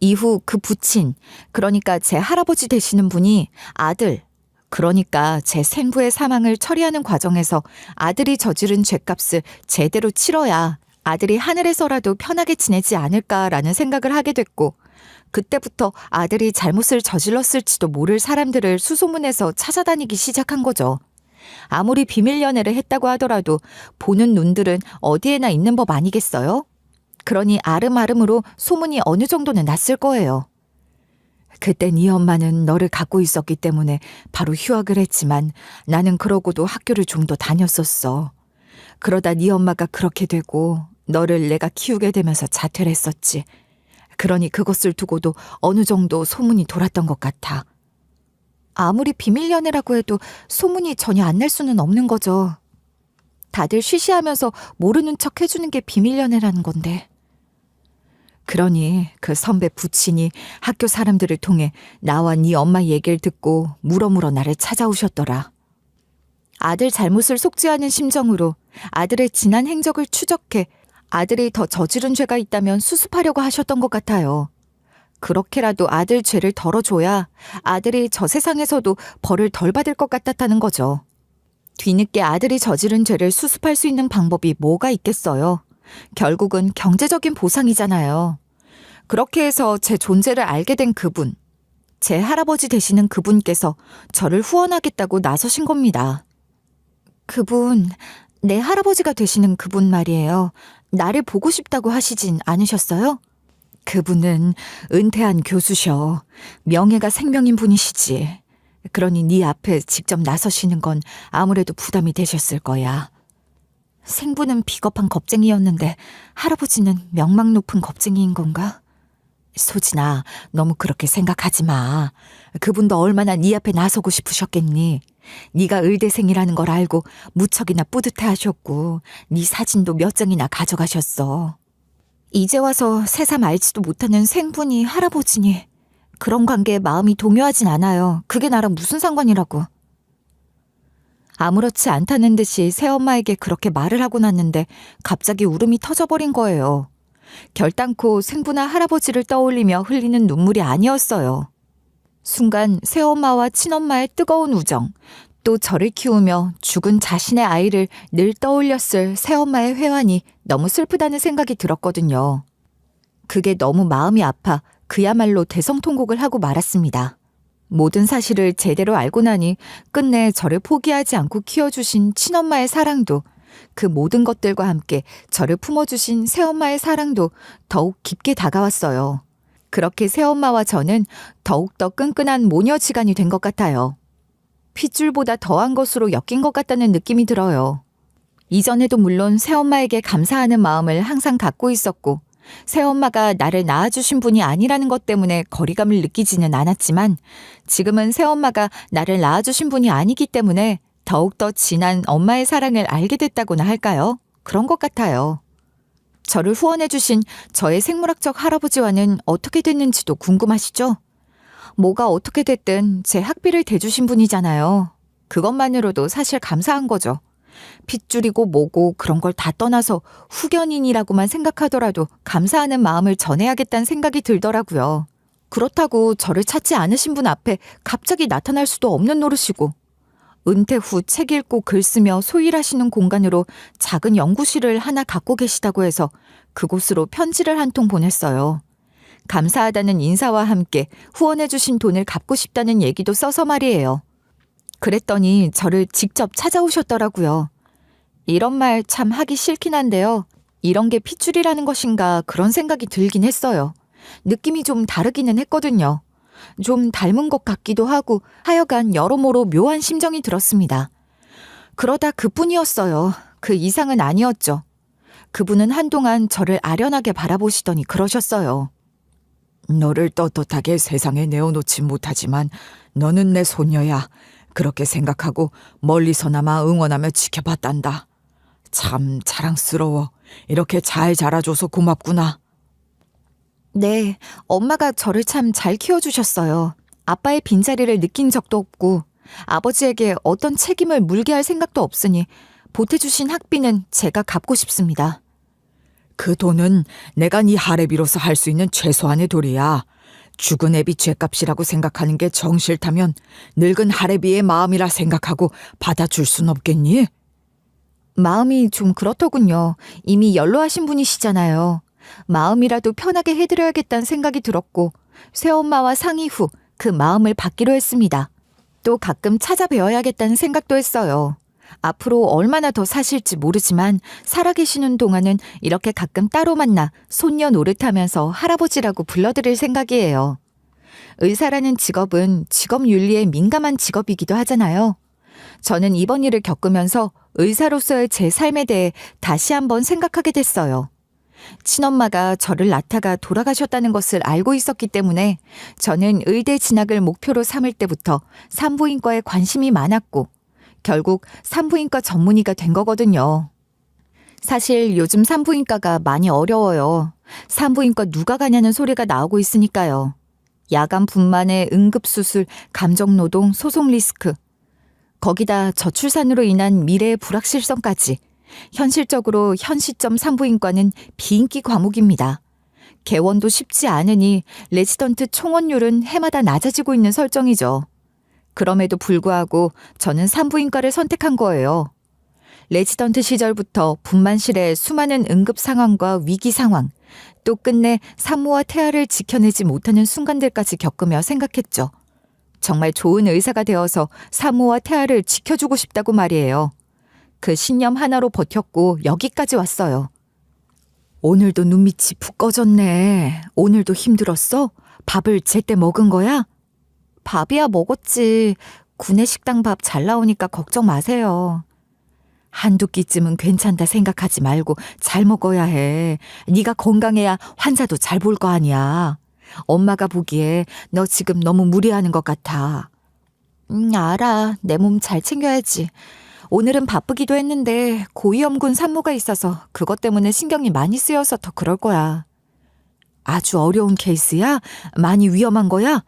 이후 그 부친, 그러니까 제 할아버지 되시는 분이 아들, 그러니까 제 생부의 사망을 처리하는 과정에서 아들이 저지른 죗값을 제대로 치러야 아들이 하늘에서라도 편하게 지내지 않을까라는 생각을 하게 됐고 그때부터 아들이 잘못을 저질렀을지도 모를 사람들을 수소문해서 찾아다니기 시작한 거죠. 아무리 비밀 연애를 했다고 하더라도 보는 눈들은 어디에나 있는 법 아니겠어요? 그러니 아름아름으로 소문이 어느 정도는 났을 거예요. 그때 네 엄마는 너를 갖고 있었기 때문에 바로 휴학을 했지만 나는 그러고도 학교를 좀 더 다녔었어. 그러다 네 엄마가 그렇게 되고 너를 내가 키우게 되면서 자퇴를 했었지. 그러니 그것을 두고도 어느 정도 소문이 돌았던 것 같아. 아무리 비밀 연애라고 해도 소문이 전혀 안 날 수는 없는 거죠. 다들 쉬쉬하면서 모르는 척 해주는 게 비밀 연애라는 건데. 그러니 그 선배 부친이 학교 사람들을 통해 나와 네 엄마 얘기를 듣고 물어물어 나를 찾아오셨더라. 아들 잘못을 속죄하는 심정으로 아들의 지난 행적을 추적해 아들이 더 저지른 죄가 있다면 수습하려고 하셨던 것 같아요. 그렇게라도 아들 죄를 덜어줘야 아들이 저 세상에서도 벌을 덜 받을 것 같았다는 거죠. 뒤늦게 아들이 저지른 죄를 수습할 수 있는 방법이 뭐가 있겠어요. 결국은 경제적인 보상이잖아요. 그렇게 해서 제 존재를 알게 된 그분, 제 할아버지 되시는 그분께서 저를 후원하겠다고 나서신 겁니다. 그분, 내 할아버지가 되시는 그분 말이에요. 나를 보고 싶다고 하시진 않으셨어요? 그분은 은퇴한 교수셔. 명예가 생명인 분이시지. 그러니 네 앞에 직접 나서시는 건 아무래도 부담이 되셨을 거야. 생부는 비겁한 겁쟁이였는데 할아버지는 명망 높은 겁쟁이인 건가? 소진아, 너무 그렇게 생각하지 마. 그분도 얼마나 네 앞에 나서고 싶으셨겠니? 네가 의대생이라는 걸 알고 무척이나 뿌듯해하셨고 네 사진도 몇 장이나 가져가셨어. 이제 와서 새삼 알지도 못하는 생분이 할아버지니 그런 관계에 마음이 동요하진 않아요. 그게 나랑 무슨 상관이라고. 아무렇지 않다는 듯이 새엄마에게 그렇게 말을 하고 났는데 갑자기 울음이 터져버린 거예요. 결단코 생부나 할아버지를 떠올리며 흘리는 눈물이 아니었어요. 순간 새엄마와 친엄마의 뜨거운 우정, 또 저를 키우며 죽은 자신의 아이를 늘 떠올렸을 새엄마의 회환이 너무 슬프다는 생각이 들었거든요. 그게 너무 마음이 아파 그야말로 대성통곡을 하고 말았습니다. 모든 사실을 제대로 알고 나니 끝내 저를 포기하지 않고 키워주신 친엄마의 사랑도 그 모든 것들과 함께 저를 품어주신 새엄마의 사랑도 더욱 깊게 다가왔어요. 그렇게 새엄마와 저는 더욱더 끈끈한 모녀지간이 된 것 같아요. 핏줄보다 더한 것으로 엮인 것 같다는 느낌이 들어요. 이전에도 물론 새엄마에게 감사하는 마음을 항상 갖고 있었고 새엄마가 나를 낳아주신 분이 아니라는 것 때문에 거리감을 느끼지는 않았지만 지금은 새엄마가 나를 낳아주신 분이 아니기 때문에 더욱더 진한 엄마의 사랑을 알게 됐다고나 할까요? 그런 것 같아요. 저를 후원해주신 저의 생물학적 할아버지와는 어떻게 됐는지도 궁금하시죠? 뭐가 어떻게 됐든 제 학비를 대주신 분이잖아요. 그것만으로도 사실 감사한 거죠. 핏줄이고 뭐고 그런 걸 다 떠나서 후견인이라고만 생각하더라도 감사하는 마음을 전해야겠다는 생각이 들더라고요. 그렇다고 저를 찾지 않으신 분 앞에 갑자기 나타날 수도 없는 노릇이고 은퇴 후 책 읽고 글 쓰며 소일하시는 공간으로 작은 연구실을 하나 갖고 계시다고 해서 그곳으로 편지를 한 통 보냈어요. 감사하다는 인사와 함께 후원해주신 돈을 갚고 싶다는 얘기도 써서 말이에요. 그랬더니 저를 직접 찾아오셨더라고요. 이런 말 참 하기 싫긴 한데요. 이런 게 핏줄이라는 것인가 그런 생각이 들긴 했어요. 느낌이 좀 다르기는 했거든요. 좀 닮은 것 같기도 하고 하여간 여러모로 묘한 심정이 들었습니다. 그러다 그뿐이었어요. 그 이상은 아니었죠. 그분은 한동안 저를 아련하게 바라보시더니 그러셨어요. 너를 떳떳하게 세상에 내어놓지 못하지만 너는 내 손녀야. 그렇게 생각하고 멀리서나마 응원하며 지켜봤단다. 참 자랑스러워. 이렇게 잘 자라줘서 고맙구나. 네, 엄마가 저를 참 잘 키워주셨어요. 아빠의 빈자리를 느낀 적도 없고 아버지에게 어떤 책임을 물게 할 생각도 없으니 보태주신 학비는 제가 갚고 싶습니다. 그 돈은 내가 네 할애비로서 할 수 있는 최소한의 도리야. 죽은 애비 죗값이라고 생각하는 게 정 싫다면 늙은 할애비의 마음이라 생각하고 받아줄 순 없겠니? 마음이 좀 그렇더군요. 이미 연로하신 분이시잖아요. 마음이라도 편하게 해드려야겠다는 생각이 들었고 새엄마와 상의 후 그 마음을 받기로 했습니다. 또 가끔 찾아뵈어야겠다는 생각도 했어요. 앞으로 얼마나 더 사실지 모르지만 살아계시는 동안은 이렇게 가끔 따로 만나 손녀 노릇하면서 할아버지라고 불러드릴 생각이에요. 의사라는 직업은 직업 윤리에 민감한 직업이기도 하잖아요. 저는 이번 일을 겪으면서 의사로서의 제 삶에 대해 다시 한번 생각하게 됐어요. 친엄마가 저를 낳다가 돌아가셨다는 것을 알고 있었기 때문에 저는 의대 진학을 목표로 삼을 때부터 산부인과에 관심이 많았고 결국 산부인과 전문의가 된 거거든요. 사실 요즘 산부인과가 많이 어려워요. 산부인과 누가 가냐는 소리가 나오고 있으니까요. 야간 분만의 응급수술, 감정노동, 소송 리스크. 거기다 저출산으로 인한 미래의 불확실성까지. 현실적으로 현 시점 산부인과는 비인기 과목입니다. 개원도 쉽지 않으니 레지던트 총원율은 해마다 낮아지고 있는 설정이죠. 그럼에도 불구하고 저는 산부인과를 선택한 거예요. 레지던트 시절부터 분만실의 수많은 응급 상황과 위기 상황, 또 끝내 산모와 태아를 지켜내지 못하는 순간들까지 겪으며 생각했죠. 정말 좋은 의사가 되어서 산모와 태아를 지켜주고 싶다고 말이에요. 그 신념 하나로 버텼고 여기까지 왔어요. 오늘도 눈밑이 푹 꺼졌네. 오늘도 힘들었어? 밥을 제때 먹은 거야? 밥이야 먹었지. 구내식당 밥 잘 나오니까 걱정 마세요. 한두 끼쯤은 괜찮다 생각하지 말고 잘 먹어야 해. 네가 건강해야 환자도 잘 볼 거 아니야. 엄마가 보기에 너 지금 너무 무리하는 것 같아. 알아. 내 몸 잘 챙겨야지. 오늘은 바쁘기도 했는데 고위험군 산모가 있어서 그것 때문에 신경이 많이 쓰여서 더 그럴 거야. 아주 어려운 케이스야? 많이 위험한 거야?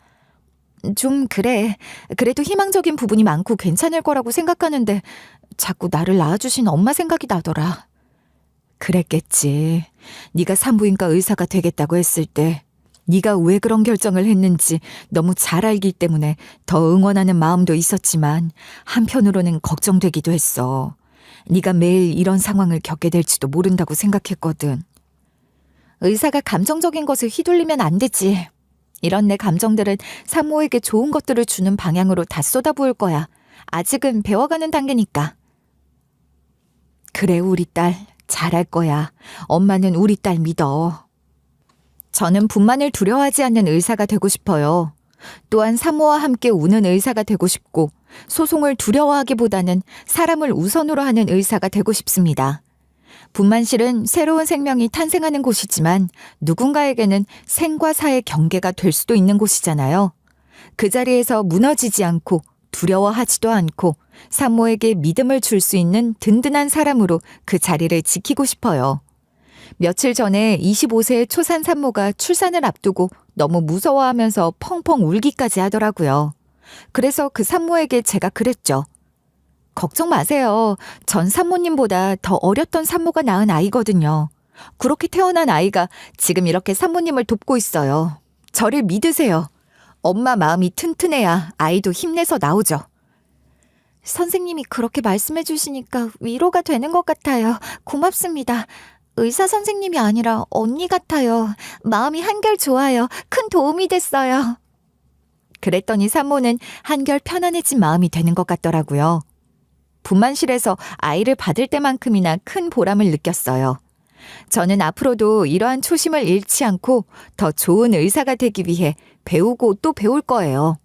좀 그래. 그래도 희망적인 부분이 많고 괜찮을 거라고 생각하는데 자꾸 나를 낳아주신 엄마 생각이 나더라. 그랬겠지. 네가 산부인과 의사가 되겠다고 했을 때 네가 왜 그런 결정을 했는지 너무 잘 알기 때문에 더 응원하는 마음도 있었지만 한편으로는 걱정되기도 했어. 네가 매일 이런 상황을 겪게 될지도 모른다고 생각했거든. 의사가 감정적인 것을 휘둘리면 안 되지. 이런 내 감정들은 산모에게 좋은 것들을 주는 방향으로 다 쏟아부을 거야. 아직은 배워가는 단계니까. 그래, 우리 딸. 잘할 거야. 엄마는 우리 딸 믿어. 저는 분만을 두려워하지 않는 의사가 되고 싶어요. 또한 산모와 함께 우는 의사가 되고 싶고 소송을 두려워하기보다는 사람을 우선으로 하는 의사가 되고 싶습니다. 분만실은 새로운 생명이 탄생하는 곳이지만 누군가에게는 생과 사의 경계가 될 수도 있는 곳이잖아요. 그 자리에서 무너지지 않고 두려워하지도 않고 산모에게 믿음을 줄 수 있는 든든한 사람으로 그 자리를 지키고 싶어요. 며칠 전에 25세의 초산 산모가 출산을 앞두고 너무 무서워하면서 펑펑 울기까지 하더라고요. 그래서 그 산모에게 제가 그랬죠. 걱정 마세요. 전 산모님보다 더 어렸던 산모가 낳은 아이거든요. 그렇게 태어난 아이가 지금 이렇게 산모님을 돕고 있어요. 저를 믿으세요. 엄마 마음이 튼튼해야 아이도 힘내서 나오죠. 선생님이 그렇게 말씀해 주시니까 위로가 되는 것 같아요. 고맙습니다. 의사 선생님이 아니라 언니 같아요. 마음이 한결 좋아요. 큰 도움이 됐어요. 그랬더니 산모는 한결 편안해진 마음이 되는 것 같더라고요. 분만실에서 아이를 받을 때만큼이나 큰 보람을 느꼈어요. 저는 앞으로도 이러한 초심을 잃지 않고 더 좋은 의사가 되기 위해 배우고 또 배울 거예요.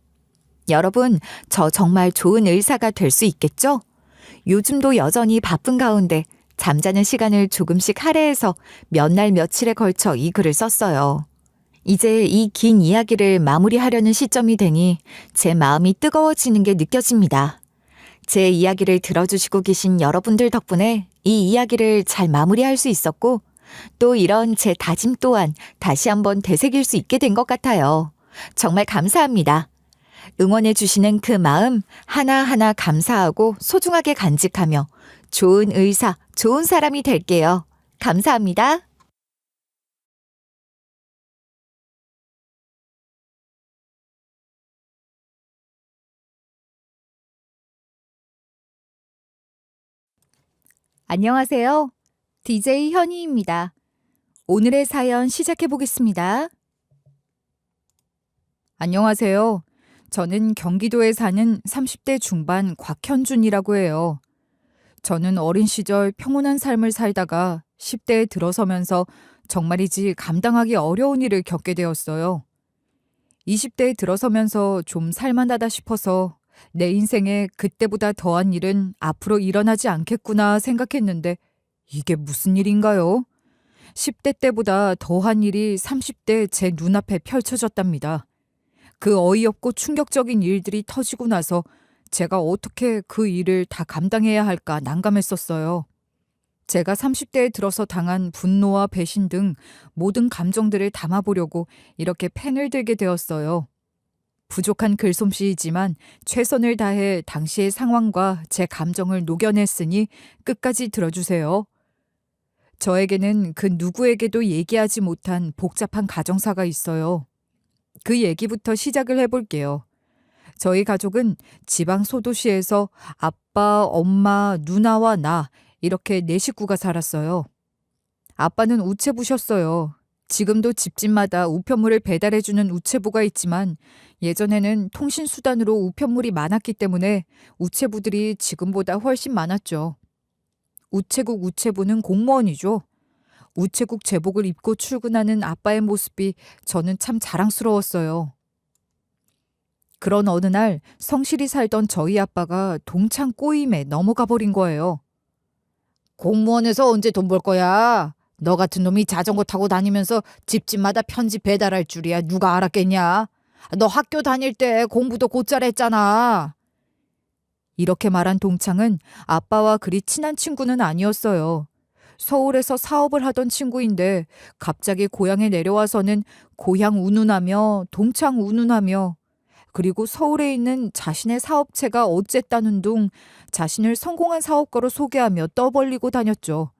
여러분, 저 정말 좋은 의사가 될 수 있겠죠? 요즘도 여전히 바쁜 가운데 잠자는 시간을 조금씩 할애해서 몇 날 며칠에 걸쳐 이 글을 썼어요. 이제 이 긴 이야기를 마무리하려는 시점이 되니 제 마음이 뜨거워지는 게 느껴집니다. 제 이야기를 들어주시고 계신 여러분들 덕분에 이 이야기를 잘 마무리할 수 있었고 또 이런 제 다짐 또한 다시 한번 되새길 수 있게 된 것 같아요. 정말 감사합니다. 응원해 주시는 그 마음 하나하나 감사하고 소중하게 간직하며 좋은 의사, 좋은 사람이 될게요. 감사합니다. 안녕하세요. DJ 현희입니다. 오늘의 사연 시작해 보겠습니다. 안녕하세요. 저는 경기도에 사는 30대 중반 곽현준이라고 해요. 저는 어린 시절 평온한 삶을 살다가 10대에 들어서면서 정말이지 감당하기 어려운 일을 겪게 되었어요. 20대에 들어서면서 좀 살만하다 싶어서 내 인생에 그때보다 더한 일은 앞으로 일어나지 않겠구나 생각했는데 이게 무슨 일인가요? 10대 때보다 더한 일이 30대 제 눈앞에 펼쳐졌답니다. 그 어이없고 충격적인 일들이 터지고 나서 제가 어떻게 그 일을 다 감당해야 할까 난감했었어요. 제가 30대에 들어서 당한 분노와 배신 등 모든 감정들을 담아보려고 이렇게 펜을 들게 되었어요. 부족한 글솜씨이지만 최선을 다해 당시의 상황과 제 감정을 녹여냈으니 끝까지 들어주세요. 저에게는 그 누구에게도 얘기하지 못한 복잡한 가정사가 있어요. 그 얘기부터 시작을 해볼게요. 저희 가족은 지방 소도시에서 아빠, 엄마, 누나와 나 이렇게 네 식구가 살았어요. 아빠는 우체부셨어요. 지금도 집집마다 우편물을 배달해주는 우체부가 있지만 예전에는 통신수단으로 우편물이 많았기 때문에 우체부들이 지금보다 훨씬 많았죠. 우체국 우체부는 공무원이죠. 우체국 제복을 입고 출근하는 아빠의 모습이 저는 참 자랑스러웠어요. 그런 어느 날 성실히 살던 저희 아빠가 동창 꼬임에 넘어가 버린 거예요. 공무원에서 언제 돈 벌 거야? 너 같은 놈이 자전거 타고 다니면서 집집마다 편지 배달할 줄이야 누가 알았겠냐? 너 학교 다닐 때 공부도 곧잘 했잖아. 이렇게 말한 동창은 아빠와 그리 친한 친구는 아니었어요. 서울에서 사업을 하던 친구인데 갑자기 고향에 내려와서는 고향 운운하며 동창 운운하며 그리고 서울에 있는 자신의 사업체가 어쨌다는 둥 자신을 성공한 사업가로 소개하며 떠벌리고 다녔죠.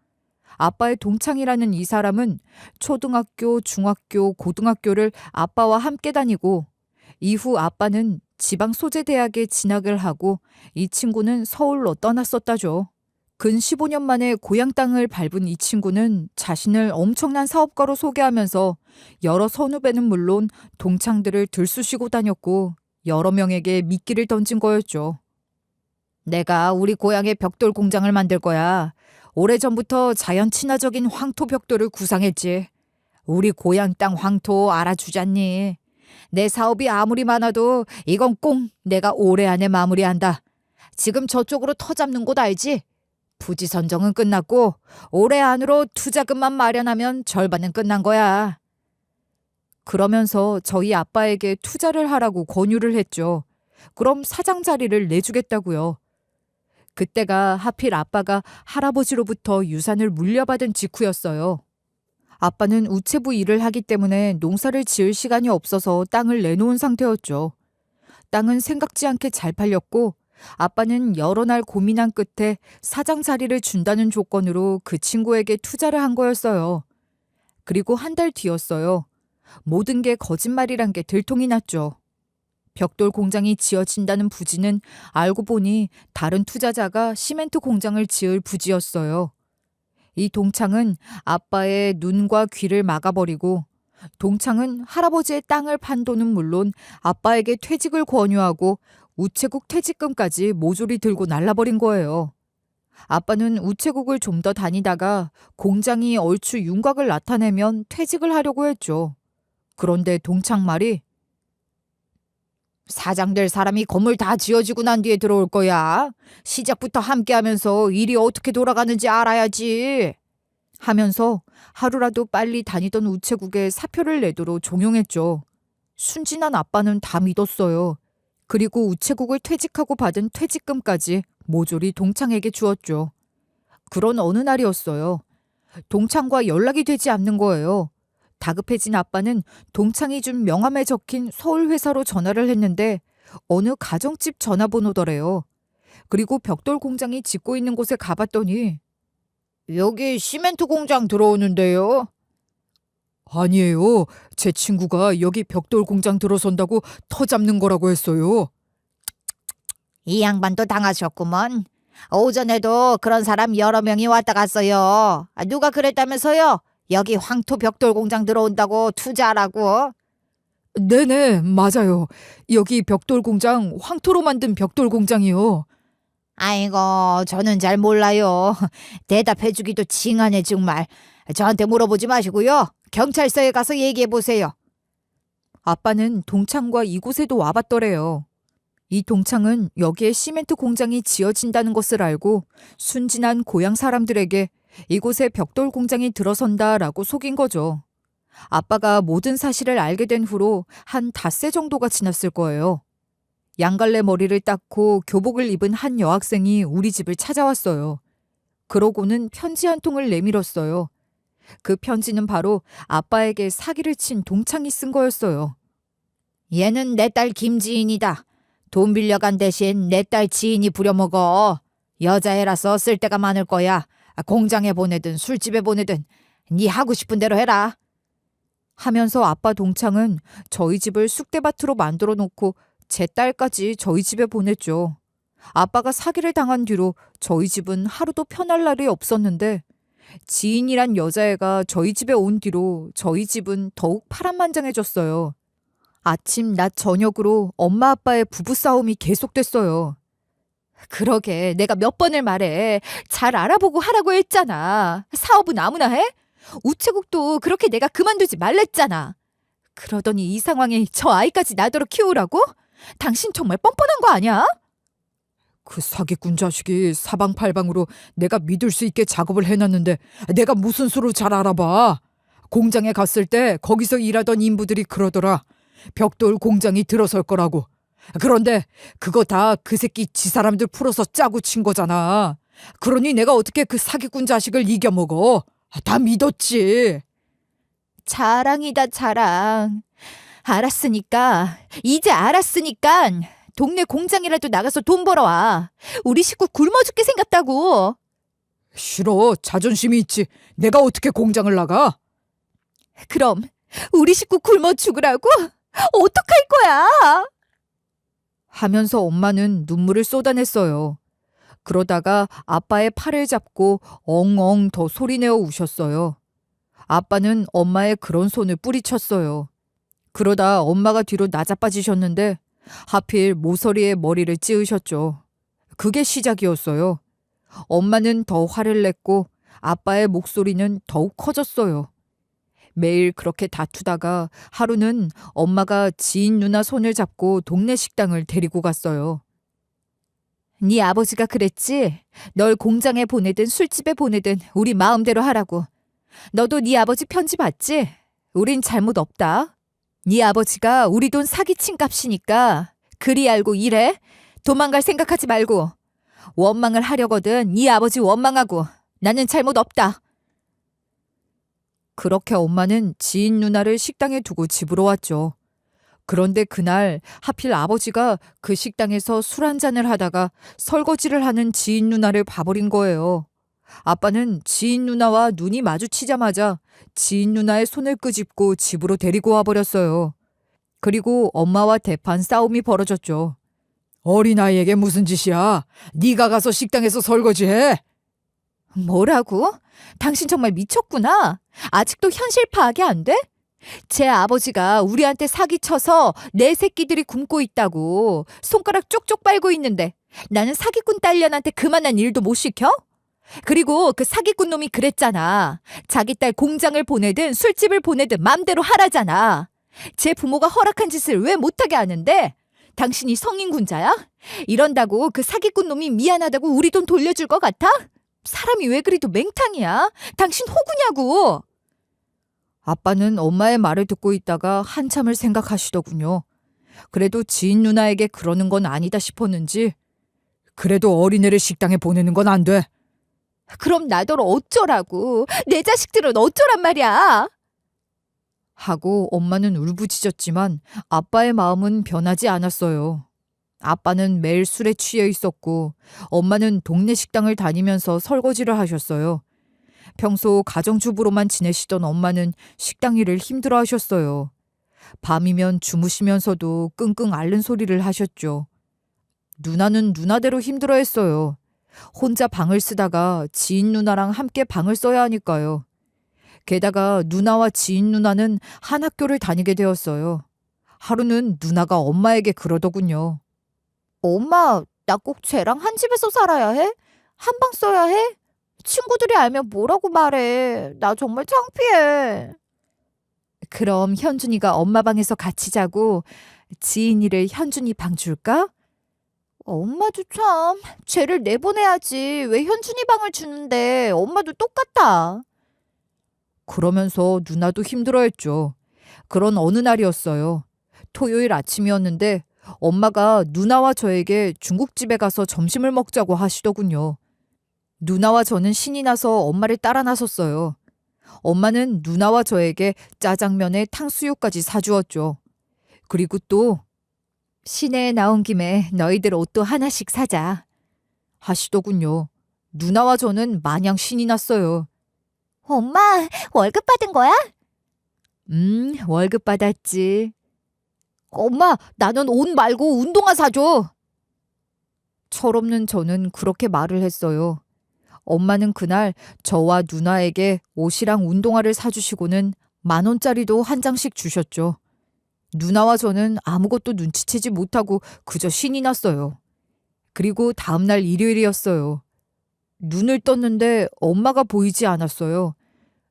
아빠의 동창이라는 이 사람은 초등학교, 중학교, 고등학교를 아빠와 함께 다니고 이후 아빠는 지방 소재대학에 진학을 하고 이 친구는 서울로 떠났었다죠. 근 15년 만에 고향 땅을 밟은 이 친구는 자신을 엄청난 사업가로 소개하면서 여러 선후배는 물론 동창들을 들쑤시고 다녔고 여러 명에게 미끼를 던진 거였죠. 내가 우리 고향에 벽돌 공장을 만들 거야. 오래전부터 자연 친화적인 황토 벽돌을 구상했지. 우리 고향 땅 황토 알아주잖니. 내 사업이 아무리 많아도 이건 꼭 내가 올해 안에 마무리한다. 지금 저쪽으로 터 잡는 곳 알지? 부지 선정은 끝났고 올해 안으로 투자금만 마련하면 절반은 끝난 거야. 그러면서 저희 아빠에게 투자를 하라고 권유를 했죠. 그럼 사장 자리를 내주겠다고요. 그때가 하필 아빠가 할아버지로부터 유산을 물려받은 직후였어요. 아빠는 우체부 일을 하기 때문에 농사를 지을 시간이 없어서 땅을 내놓은 상태였죠. 땅은 생각지 않게 잘 팔렸고 아빠는 여러 날 고민한 끝에 사장 자리를 준다는 조건으로 그 친구에게 투자를 한 거였어요. 그리고 한 달 뒤였어요. 모든 게 거짓말이란 게 들통이 났죠. 벽돌 공장이 지어진다는 부지는 알고 보니 다른 투자자가 시멘트 공장을 지을 부지였어요. 이 동창은 아빠의 눈과 귀를 막아버리고 동창은 할아버지의 땅을 판 돈은 물론 아빠에게 퇴직을 권유하고 우체국 퇴직금까지 모조리 들고 날라버린 거예요. 아빠는 우체국을 좀 더 다니다가 공장이 얼추 윤곽을 나타내면 퇴직을 하려고 했죠. 그런데 동창 말이 사장 될 사람이 건물 다 지어지고 난 뒤에 들어올 거야. 시작부터 함께하면서 일이 어떻게 돌아가는지 알아야지. 하면서 하루라도 빨리 다니던 우체국에 사표를 내도록 종용했죠. 순진한 아빠는 다 믿었어요. 그리고 우체국을 퇴직하고 받은 퇴직금까지 모조리 동창에게 주었죠. 그런 어느 날이었어요. 동창과 연락이 되지 않는 거예요. 다급해진 아빠는 동창이 준 명함에 적힌 서울 회사로 전화를 했는데 어느 가정집 전화번호더래요. 그리고 벽돌 공장이 짓고 있는 곳에 가봤더니 여기 시멘트 공장 들어오는데요. 아니에요. 제 친구가 여기 벽돌 공장 들어선다고 터 잡는 거라고 했어요. 이 양반도 당하셨구먼. 오전에도 그런 사람 여러 명이 왔다 갔어요. 누가 그랬다면서요? 여기 황토 벽돌 공장 들어온다고 투자하라고. 네네, 맞아요. 여기 벽돌 공장 황토로 만든 벽돌 공장이요. 아이고, 저는 잘 몰라요. 대답해주기도 징하네, 정말. 저한테 물어보지 마시고요. 경찰서에 가서 얘기해보세요. 아빠는 동창과 이곳에도 와봤더래요. 이 동창은 여기에 시멘트 공장이 지어진다는 것을 알고 순진한 고향 사람들에게 이곳에 벽돌 공장이 들어선다라고 속인 거죠. 아빠가 모든 사실을 알게 된 후로 한 닷새 정도가 지났을 거예요. 양갈래 머리를 닦고 교복을 입은 한 여학생이 우리 집을 찾아왔어요. 그러고는 편지 한 통을 내밀었어요. 그 편지는 바로 아빠에게 사기를 친 동창이 쓴 거였어요. 얘는 내 딸 김지인이다. 돈 빌려간 대신 내 딸 지인이 부려먹어. 여자애라서 쓸 데가 많을 거야. 공장에 보내든 술집에 보내든 네 하고 싶은 대로 해라. 하면서 아빠 동창은 저희 집을 쑥대밭으로 만들어 놓고 제 딸까지 저희 집에 보냈죠. 아빠가 사기를 당한 뒤로 저희 집은 하루도 편할 날이 없었는데 지인이란 여자애가 저희 집에 온 뒤로 저희 집은 더욱 파란만장해졌어요. 아침, 낮, 저녁으로 엄마 아빠의 부부싸움이 계속됐어요. 그러게 내가 몇 번을 말해. 잘 알아보고 하라고 했잖아. 사업은 아무나 해? 우체국도 그렇게 내가 그만두지 말랬잖아. 그러더니 이 상황에 저 아이까지 나더러 키우라고? 당신 정말 뻔뻔한 거 아니야? 그 사기꾼 자식이 사방팔방으로 내가 믿을 수 있게 작업을 해놨는데 내가 무슨 수로 잘 알아봐. 공장에 갔을 때 거기서 일하던 인부들이 그러더라. 벽돌 공장이 들어설 거라고. 그런데 그거 다 그 새끼 지 사람들 풀어서 짜고 친 거잖아. 그러니 내가 어떻게 그 사기꾼 자식을 이겨먹어. 다 믿었지. 자랑이다 자랑. 알았으니까 이제 알았으니까 동네 공장이라도 나가서 돈 벌어와. 우리 식구 굶어 죽게 생겼다고. 싫어. 자존심이 있지. 내가 어떻게 공장을 나가? 그럼 우리 식구 굶어 죽으라고? 어떡할 거야? 하면서 엄마는 눈물을 쏟아냈어요. 그러다가 아빠의 팔을 잡고 엉엉 더 소리내어 우셨어요. 아빠는 엄마의 그런 손을 뿌리쳤어요. 그러다 엄마가 뒤로 나자빠지셨는데 하필 모서리에 머리를 찌으셨죠. 그게 시작이었어요. 엄마는 더 화를 냈고 아빠의 목소리는 더욱 커졌어요. 매일 그렇게 다투다가 하루는 엄마가 지인 누나 손을 잡고 동네 식당을 데리고 갔어요. 네 아버지가 그랬지? 널 공장에 보내든 술집에 보내든 우리 마음대로 하라고. 너도 네 아버지 편지 봤지? 우린 잘못 없다. 네 아버지가 우리 돈 사기친 값이니까 그리 알고 일해. 도망갈 생각하지 말고. 원망을 하려거든 네 아버지 원망하고. 나는 잘못 없다. 그렇게 엄마는 지인 누나를 식당에 두고 집으로 왔죠. 그런데 그날 하필 아버지가 그 식당에서 술 한잔을 하다가 설거지를 하는 지인 누나를 봐버린 거예요. 아빠는 지인 누나와 눈이 마주치자마자 지인 누나의 손을 끄집고 집으로 데리고 와버렸어요. 그리고 엄마와 대판 싸움이 벌어졌죠. 어린아이에게 무슨 짓이야? 네가 가서 식당에서 설거지해. 뭐라고? 당신 정말 미쳤구나. 아직도 현실 파악이 안 돼? 제 아버지가 우리한테 사기쳐서 내 새끼들이 굶고 있다고 손가락 쪽쪽 빨고 있는데 나는 사기꾼 딸년한테 그만한 일도 못 시켜? 그리고 그 사기꾼 놈이 그랬잖아. 자기 딸 공장을 보내든 술집을 보내든 맘대로 하라잖아. 제 부모가 허락한 짓을 왜 못하게 하는데? 당신이 성인군자야? 이런다고 그 사기꾼 놈이 미안하다고 우리 돈 돌려줄 것 같아? 사람이 왜 그리도 맹탕이야? 당신 호구냐고. 아빠는 엄마의 말을 듣고 있다가 한참을 생각하시더군요. 그래도 지인 누나에게 그러는 건 아니다 싶었는지 그래도 어린애를 식당에 보내는 건 안 돼. 그럼 나더러 어쩌라고. 내 자식들은 어쩌란 말이야. 하고 엄마는 울부짖었지만 아빠의 마음은 변하지 않았어요. 아빠는 매일 술에 취해 있었고 엄마는 동네 식당을 다니면서 설거지를 하셨어요. 평소 가정주부로만 지내시던 엄마는 식당 일을 힘들어 하셨어요. 밤이면 주무시면서도 끙끙 앓는 소리를 하셨죠. 누나는 누나대로 힘들어했어요. 혼자 방을 쓰다가 지인 누나랑 함께 방을 써야 하니까요. 게다가 누나와 지인 누나는 한 학교를 다니게 되었어요. 하루는 누나가 엄마에게 그러더군요. 엄마, 나 꼭 쟤랑 한 집에서 살아야 해? 한 방 써야 해? 친구들이 알면 뭐라고 말해. 나 정말 창피해. 그럼 현준이가 엄마 방에서 같이 자고 지인이를 현준이 방 줄까? 엄마도 참, 쟤를 내보내야지. 왜 현준이 방을 주는데? 엄마도 똑같다. 그러면서 누나도 힘들어했죠. 그런 어느 날이었어요. 토요일 아침이었는데 엄마가 누나와 저에게 중국집에 가서 점심을 먹자고 하시더군요. 누나와 저는 신이 나서 엄마를 따라 나섰어요. 엄마는 누나와 저에게 짜장면에 탕수육까지 사주었죠. 그리고 또 시내에 나온 김에 너희들 옷도 하나씩 사자 하시더군요. 누나와 저는 마냥 신이 났어요. 엄마, 월급 받은 거야? 월급 받았지. 엄마, 나는 옷 말고 운동화 사줘. 철없는 저는 그렇게 말을 했어요. 엄마는 그날 저와 누나에게 옷이랑 운동화를 사주시고는 10,000원짜리도 한 장씩 주셨죠. 누나와 저는 아무것도 눈치채지 못하고 그저 신이 났어요. 그리고 다음날 일요일이었어요. 눈을 떴는데 엄마가 보이지 않았어요.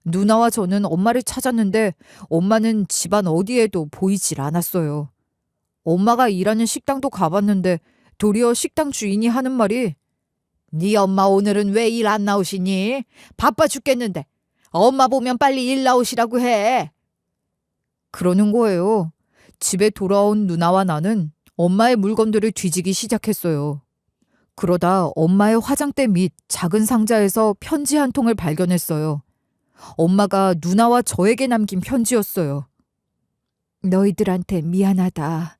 누나와 저는 엄마를 찾았는데 엄마는 집안 어디에도 보이질 않았어요. 엄마가 일하는 식당도 가봤는데 도리어 식당 주인이 하는 말이 네 엄마 오늘은 왜 일 안 나오시니? 바빠 죽겠는데 엄마 보면 빨리 일 나오시라고 해. 그러는 거예요. 집에 돌아온 누나와 나는 엄마의 물건들을 뒤지기 시작했어요. 그러다 엄마의 화장대 및 작은 상자에서 편지 한 통을 발견했어요. 엄마가 누나와 저에게 남긴 편지였어요. 너희들한테 미안하다.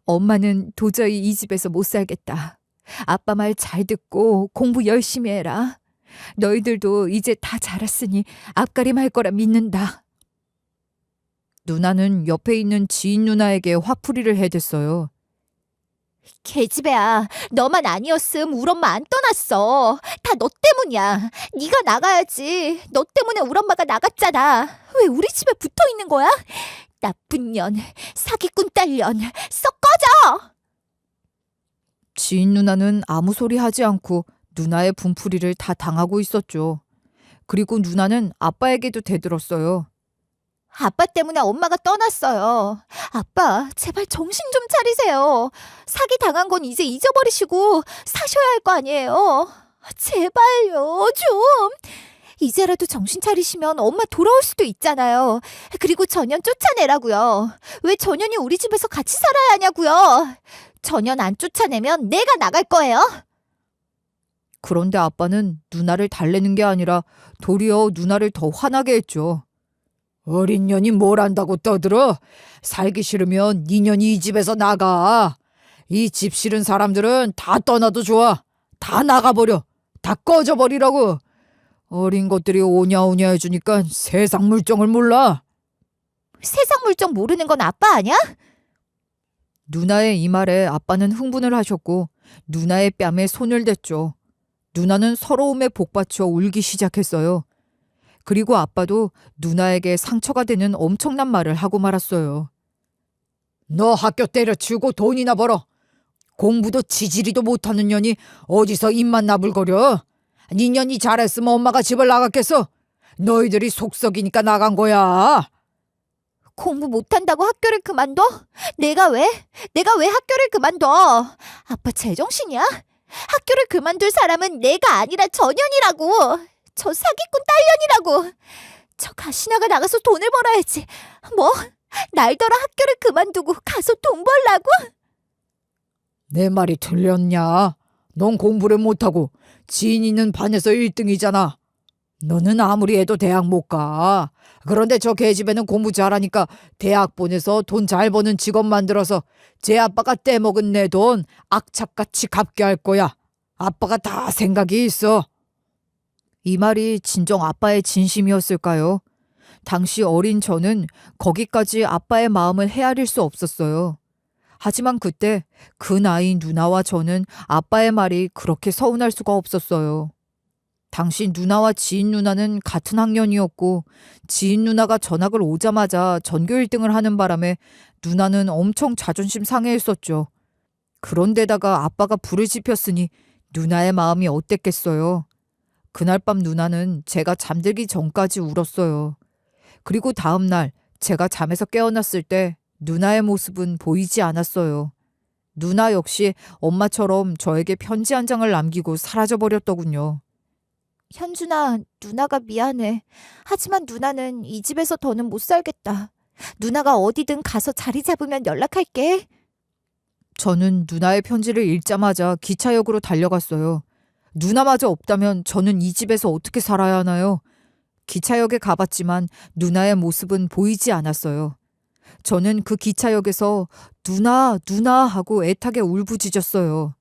엄마는 도저히 이 집에서 못 살겠다. 아빠 말 잘 듣고 공부 열심히 해라. 너희들도 이제 다 자랐으니 앞가림 할 거라 믿는다. 누나는 옆에 있는 지인 누나에게 화풀이를 해댔어요. 계집애야, 너만 아니었음 우리 엄마 안 떠났어. 다 너 때문이야. 네가 나가야지. 너 때문에 우리 엄마가 나갔잖아. 왜 우리 집에 붙어 있는 거야? 나쁜 년, 사기꾼 딸년, 썩 꺼져! 지인 누나는 아무 소리 하지 않고 누나의 분풀이를 다 당하고 있었죠. 그리고 누나는 아빠에게도 대들었어요. 아빠 때문에 엄마가 떠났어요. 아빠, 제발 정신 좀 차리세요. 사기 당한 건 이제 잊어버리시고 사셔야 할 거 아니에요. 제발요, 좀. 이제라도 정신 차리시면 엄마 돌아올 수도 있잖아요. 그리고 전현 쫓아내라고요. 왜 전현이 우리 집에서 같이 살아야 하냐고요. 전현 안 쫓아내면 내가 나갈 거예요. 그런데 아빠는 누나를 달래는 게 아니라 도리어 누나를 더 화나게 했죠. 어린 년이 뭘 안다고 떠들어? 살기 싫으면 네 년이 이 집에서 나가. 이 집 싫은 사람들은 다 떠나도 좋아. 다 나가버려. 다 꺼져버리라고. 어린 것들이 오냐오냐 해주니까 세상 물정을 몰라. 세상 물정 모르는 건 아빠 아니야? 누나의 이 말에 아빠는 흥분을 하셨고 누나의 뺨에 손을 댔죠. 누나는 서러움에 복받쳐 울기 시작했어요. 그리고 아빠도 누나에게 상처가 되는 엄청난 말을 하고 말았어요. 너 학교 때려치우고 돈이나 벌어. 공부도 지지리도 못하는 년이 어디서 입만 나불거려. 네 년이 잘했으면 엄마가 집을 나갔겠어. 너희들이 속썩이니까 나간 거야. 공부 못한다고 학교를 그만둬? 내가 왜? 내가 왜 학교를 그만둬? 아빠 제정신이야? 학교를 그만둘 사람은 내가 아니라 전현이라고. 저 사기꾼 딸년이라고. 저 가시나가 나가서 돈을 벌어야지. 뭐? 날더러 학교를 그만두고 가서 돈 벌라고? 내 말이 틀렸냐? 넌 공부를 못하고 지인 있는 반에서 1등이잖아. 너는 아무리 해도 대학 못 가. 그런데 저 계집애는 공부 잘하니까 대학 보내서 돈 잘 버는 직업 만들어서 제 아빠가 떼먹은 내 돈 악착같이 갚게 할 거야. 아빠가 다 생각이 있어. 이 말이 진정 아빠의 진심이었을까요? 당시 어린 저는 거기까지 아빠의 마음을 헤아릴 수 없었어요. 하지만 그때 그 나이 누나와 저는 아빠의 말이 그렇게 서운할 수가 없었어요. 당시 누나와 지인 누나는 같은 학년이었고 지인 누나가 전학을 오자마자 전교 1등을 하는 바람에 누나는 엄청 자존심 상해했었죠. 그런데다가 아빠가 불을 지폈으니 누나의 마음이 어땠겠어요. 그날 밤 누나는 제가 잠들기 전까지 울었어요. 그리고 다음 날 제가 잠에서 깨어났을 때 누나의 모습은 보이지 않았어요. 누나 역시 엄마처럼 저에게 편지 한 장을 남기고 사라져버렸더군요. 현준아, 누나가 미안해. 하지만 누나는 이 집에서 더는 못 살겠다. 누나가 어디든 가서 자리 잡으면 연락할게. 저는 누나의 편지를 읽자마자 기차역으로 달려갔어요. 누나마저 없다면 저는 이 집에서 어떻게 살아야 하나요? 기차역에 가봤지만 누나의 모습은 보이지 않았어요. 저는 그 기차역에서 누나, 누나 하고 애타게 울부짖었어요.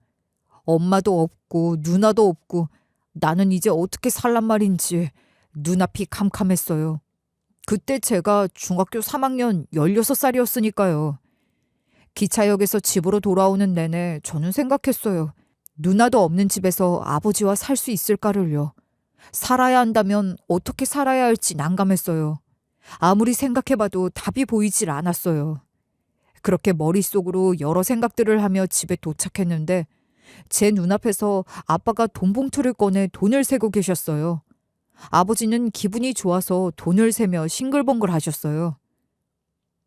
엄마도 없고 누나도 없고 나는 이제 어떻게 살란 말인지 눈앞이 캄캄했어요. 그때 제가 중학교 3학년 16살이었으니까요. 기차역에서 집으로 돌아오는 내내 저는 생각했어요. 누나도 없는 집에서 아버지와 살 수 있을까를요. 살아야 한다면 어떻게 살아야 할지 난감했어요. 아무리 생각해봐도 답이 보이질 않았어요. 그렇게 머릿속으로 여러 생각들을 하며 집에 도착했는데 제 눈앞에서 아빠가 돈 봉투를 꺼내 돈을 세고 계셨어요. 아버지는 기분이 좋아서 돈을 세며 싱글벙글 하셨어요.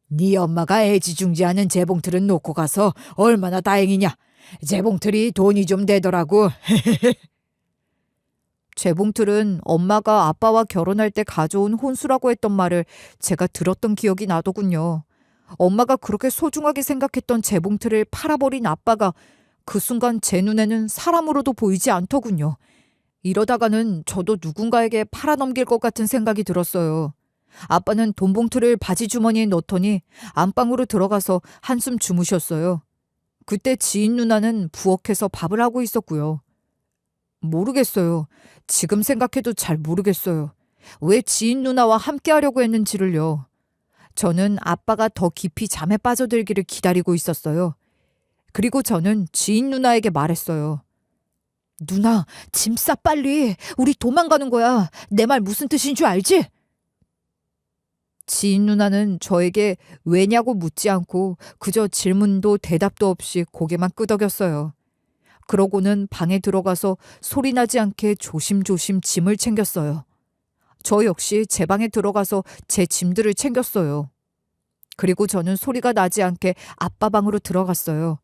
네 엄마가 애지중지하는 재봉틀은 놓고 가서 얼마나 다행이냐. 재봉틀이 돈이 좀 되더라고. 재봉틀은 엄마가 아빠와 결혼할 때 가져온 혼수라고 했던 말을 제가 들었던 기억이 나더군요. 엄마가 그렇게 소중하게 생각했던 재봉틀을 팔아버린 아빠가 그 순간 제 눈에는 사람으로도 보이지 않더군요. 이러다가는 저도 누군가에게 팔아넘길 것 같은 생각이 들었어요. 아빠는 돈 봉투를 바지 주머니에 넣더니 안방으로 들어가서 한숨 주무셨어요. 그때 지인 누나는 부엌에서 밥을 하고 있었고요. 모르겠어요. 지금 생각해도 잘 모르겠어요. 왜 지인 누나와 함께 하려고 했는지를요. 저는 아빠가 더 깊이 잠에 빠져들기를 기다리고 있었어요. 그리고 저는 지인 누나에게 말했어요. 누나, 짐 싸 빨리. 우리 도망가는 거야. 내 말 무슨 뜻인 줄 알지? 지인 누나는 저에게 왜냐고 묻지 않고 그저 질문도 대답도 없이 고개만 끄덕였어요. 그러고는 방에 들어가서 소리 나지 않게 조심조심 짐을 챙겼어요. 저 역시 제 방에 들어가서 제 짐들을 챙겼어요. 그리고 저는 소리가 나지 않게 아빠 방으로 들어갔어요.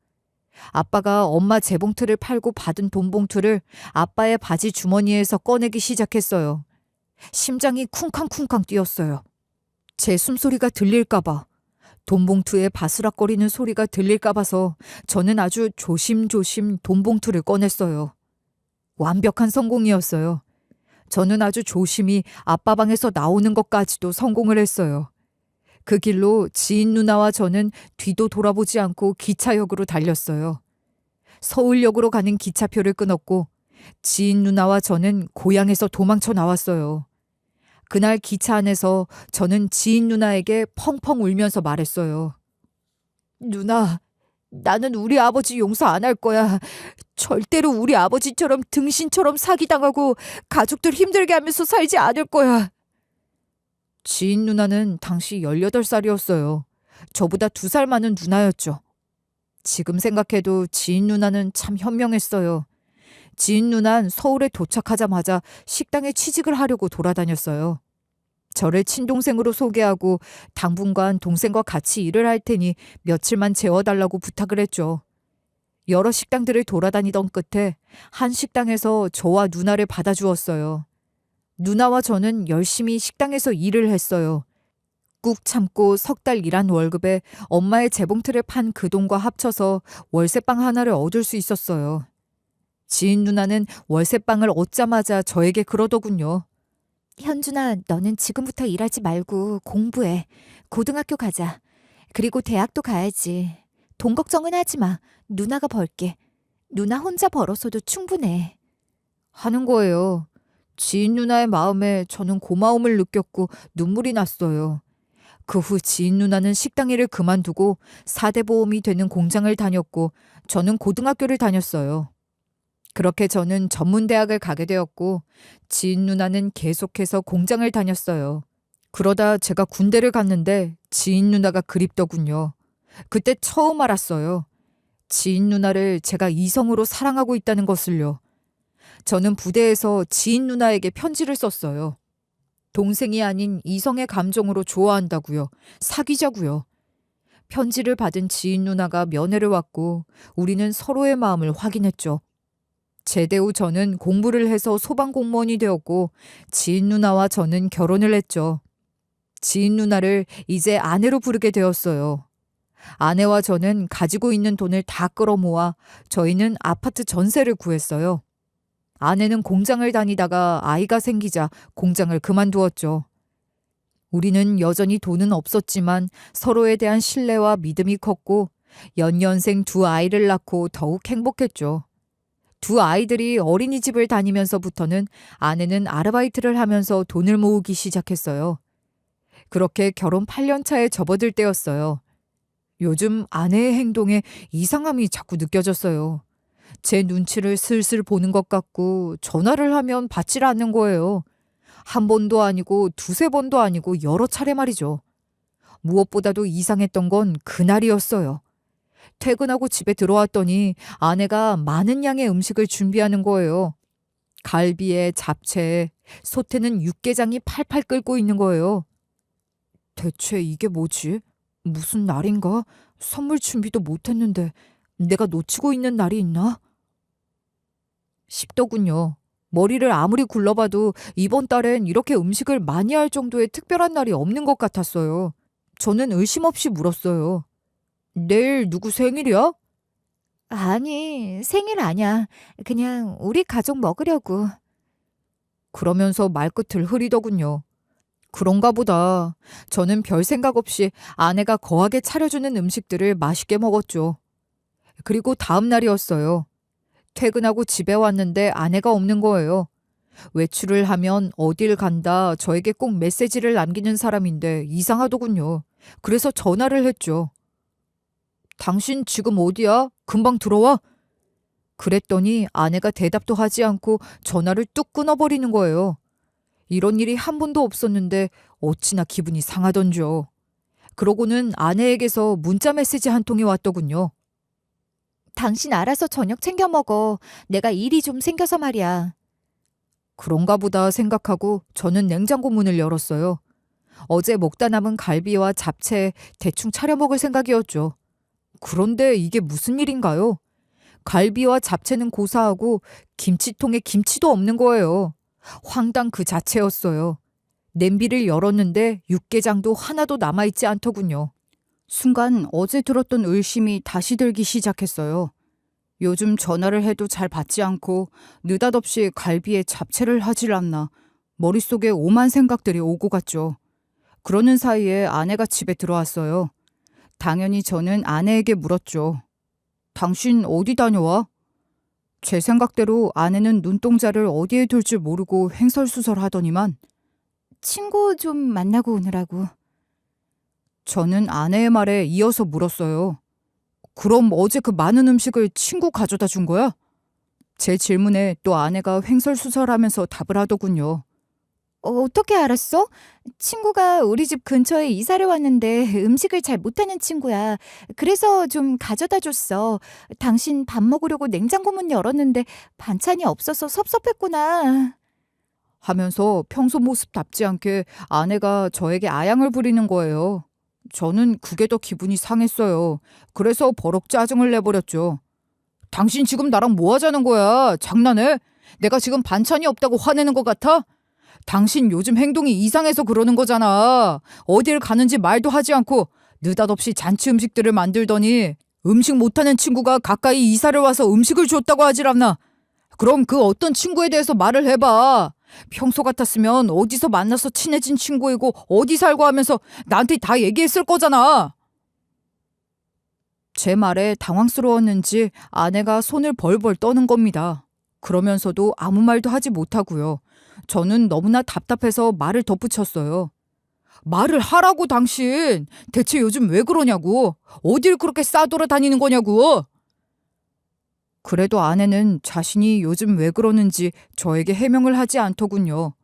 아빠가 엄마 재봉틀을 팔고 받은 돈 봉투를 아빠의 바지 주머니에서 꺼내기 시작했어요. 심장이 쿵쾅쿵쾅 뛰었어요. 제 숨소리가 들릴까봐, 돈 봉투에 바스락거리는 소리가 들릴까봐서 저는 아주 조심조심 돈 봉투를 꺼냈어요. 완벽한 성공이었어요. 저는 아주 조심히 아빠 방에서 나오는 것까지도 성공을 했어요. 그 길로 지인 누나와 저는 뒤도 돌아보지 않고 기차역으로 달렸어요. 서울역으로 가는 기차표를 끊었고 지인 누나와 저는 고향에서 도망쳐 나왔어요. 그날 기차 안에서 저는 지인 누나에게 펑펑 울면서 말했어요. 누나, 나는 우리 아버지 용서 안 할 거야. 절대로 우리 아버지처럼 등신처럼 사기당하고 가족들 힘들게 하면서 살지 않을 거야. 지인 누나는 당시 18살이었어요. 저보다 2살 많은 누나였죠. 지금 생각해도 지인 누나는 참 현명했어요. 지인 누나는 서울에 도착하자마자 식당에 취직을 하려고 돌아다녔어요. 저를 친동생으로 소개하고 당분간 동생과 같이 일을 할 테니 며칠만 재워달라고 부탁을 했죠. 여러 식당들을 돌아다니던 끝에 한 식당에서 저와 누나를 받아주었어요. 누나와 저는 열심히 식당에서 일을 했어요. 꾹 참고 3달 일한 월급에 엄마의 재봉틀을 판 그 돈과 합쳐서 월세방 하나를 얻을 수 있었어요. 지인 누나는 월세방을 얻자마자 저에게 그러더군요. 현준아, 너는 지금부터 일하지 말고 공부해. 고등학교 가자. 그리고 대학도 가야지. 돈 걱정은 하지 마. 누나가 벌게. 누나 혼자 벌어서도 충분해. 하는 거예요. 지인 누나의 마음에 저는 고마움을 느꼈고 눈물이 났어요. 그 후 지인 누나는 식당 일을 그만두고 4대 보험이 되는 공장을 다녔고 저는 고등학교를 다녔어요. 그렇게 저는 전문대학을 가게 되었고 지인 누나는 계속해서 공장을 다녔어요. 그러다 제가 군대를 갔는데 지인 누나가 그립더군요. 그때 처음 알았어요. 지인 누나를 제가 이성으로 사랑하고 있다는 것을요. 저는 부대에서 지인 누나에게 편지를 썼어요. 동생이 아닌 이성의 감정으로 좋아한다고요. 사귀자고요. 편지를 받은 지인 누나가 면회를 왔고 우리는 서로의 마음을 확인했죠. 제대 후 저는 공부를 해서 소방공무원이 되었고 지인 누나와 저는 결혼을 했죠. 지인 누나를 이제 아내로 부르게 되었어요. 아내와 저는 가지고 있는 돈을 다 끌어모아 저희는 아파트 전세를 구했어요. 아내는 공장을 다니다가 아이가 생기자 공장을 그만두었죠. 우리는 여전히 돈은 없었지만 서로에 대한 신뢰와 믿음이 컸고 연년생 두 아이를 낳고 더욱 행복했죠. 두 아이들이 어린이집을 다니면서부터는 아내는 아르바이트를 하면서 돈을 모으기 시작했어요. 그렇게 결혼 8년 차에 접어들 때였어요. 요즘 아내의 행동에 이상함이 자꾸 느껴졌어요. 제 눈치를 슬슬 보는 것 같고 전화를 하면 받질 않는 거예요. 한 번도 아니고 두세 번도 아니고 여러 차례 말이죠. 무엇보다도 이상했던 건 그날이었어요. 퇴근하고 집에 들어왔더니 아내가 많은 양의 음식을 준비하는 거예요. 갈비에 잡채에 솥에는 육개장이 팔팔 끓고 있는 거예요. 대체 이게 뭐지? 무슨 날인가? 선물 준비도 못했는데 내가 놓치고 있는 날이 있나? 싶더군요. 머리를 아무리 굴러봐도 이번 달엔 이렇게 음식을 많이 할 정도의 특별한 날이 없는 것 같았어요. 저는 의심 없이 물었어요. 내일 누구 생일이야? 아니, 생일 아니야. 그냥 우리 가족 먹으려고. 그러면서 말끝을 흐리더군요. 그런가 보다. 저는 별 생각 없이 아내가 거하게 차려주는 음식들을 맛있게 먹었죠. 그리고 다음 날이었어요. 퇴근하고 집에 왔는데 아내가 없는 거예요. 외출을 하면 어딜 간다 저에게 꼭 메시지를 남기는 사람인데 이상하더군요. 그래서 전화를 했죠. 당신 지금 어디야? 금방 들어와? 그랬더니 아내가 대답도 하지 않고 전화를 뚝 끊어버리는 거예요. 이런 일이 한 번도 없었는데 어찌나 기분이 상하던지요. 그러고는 아내에게서 문자 메시지 한 통이 왔더군요. 당신 알아서 저녁 챙겨 먹어. 내가 일이 좀 생겨서 말이야. 그런가 보다 생각하고 저는 냉장고 문을 열었어요. 어제 먹다 남은 갈비와 잡채 대충 차려 먹을 생각이었죠. 그런데 이게 무슨 일인가요? 갈비와 잡채는 고사하고 김치통에 김치도 없는 거예요. 황당 그 자체였어요. 냄비를 열었는데 육개장도 하나도 남아있지 않더군요. 순간 어제 들었던 의심이 다시 들기 시작했어요. 요즘 전화를 해도 잘 받지 않고 느닷없이 갈비에 잡채를 하질 않나. 머릿속에 오만 생각들이 오고 갔죠. 그러는 사이에 아내가 집에 들어왔어요. 당연히 저는 아내에게 물었죠. 당신 어디 다녀와? 제 생각대로 아내는 눈동자를 어디에 둘 줄 모르고 횡설수설하더니만 친구 좀 만나고 오느라고. 저는 아내의 말에 이어서 물었어요. 그럼 어제 그 많은 음식을 친구 가져다 준 거야? 제 질문에 또 아내가 횡설수설하면서 답을 하더군요. 어떻게 알았어? 친구가 우리 집 근처에 이사를 왔는데 음식을 잘 못하는 친구야. 그래서 좀 가져다 줬어. 당신 밥 먹으려고 냉장고 문 열었는데 반찬이 없어서 섭섭했구나. 하면서 평소 모습답지 않게 아내가 저에게 아양을 부리는 거예요. 저는 그게 더 기분이 상했어요. 그래서 버럭 짜증을 내버렸죠. 당신 지금 나랑 뭐 하자는 거야? 장난해? 내가 지금 반찬이 없다고 화내는 것 같아? 당신 요즘 행동이 이상해서 그러는 거잖아. 어딜 가는지 말도 하지 않고 느닷없이 잔치 음식들을 만들더니 음식 못하는 친구가 가까이 이사를 와서 음식을 줬다고 하질 않나. 그럼 그 어떤 친구에 대해서 말을 해봐. 평소 같았으면 어디서 만나서 친해진 친구이고 어디 살고 하면서 나한테 다 얘기했을 거잖아. 제 말에 당황스러웠는지 아내가 손을 벌벌 떠는 겁니다. 그러면서도 아무 말도 하지 못하고요. 저는 너무나 답답해서 말을 덧붙였어요. 말을 하라고 당신. 대체 요즘 왜 그러냐고. 어딜 그렇게 싸돌아다니는 거냐고. 그래도 아내는 자신이 요즘 왜 그러는지 저에게 해명을 하지 않더군요.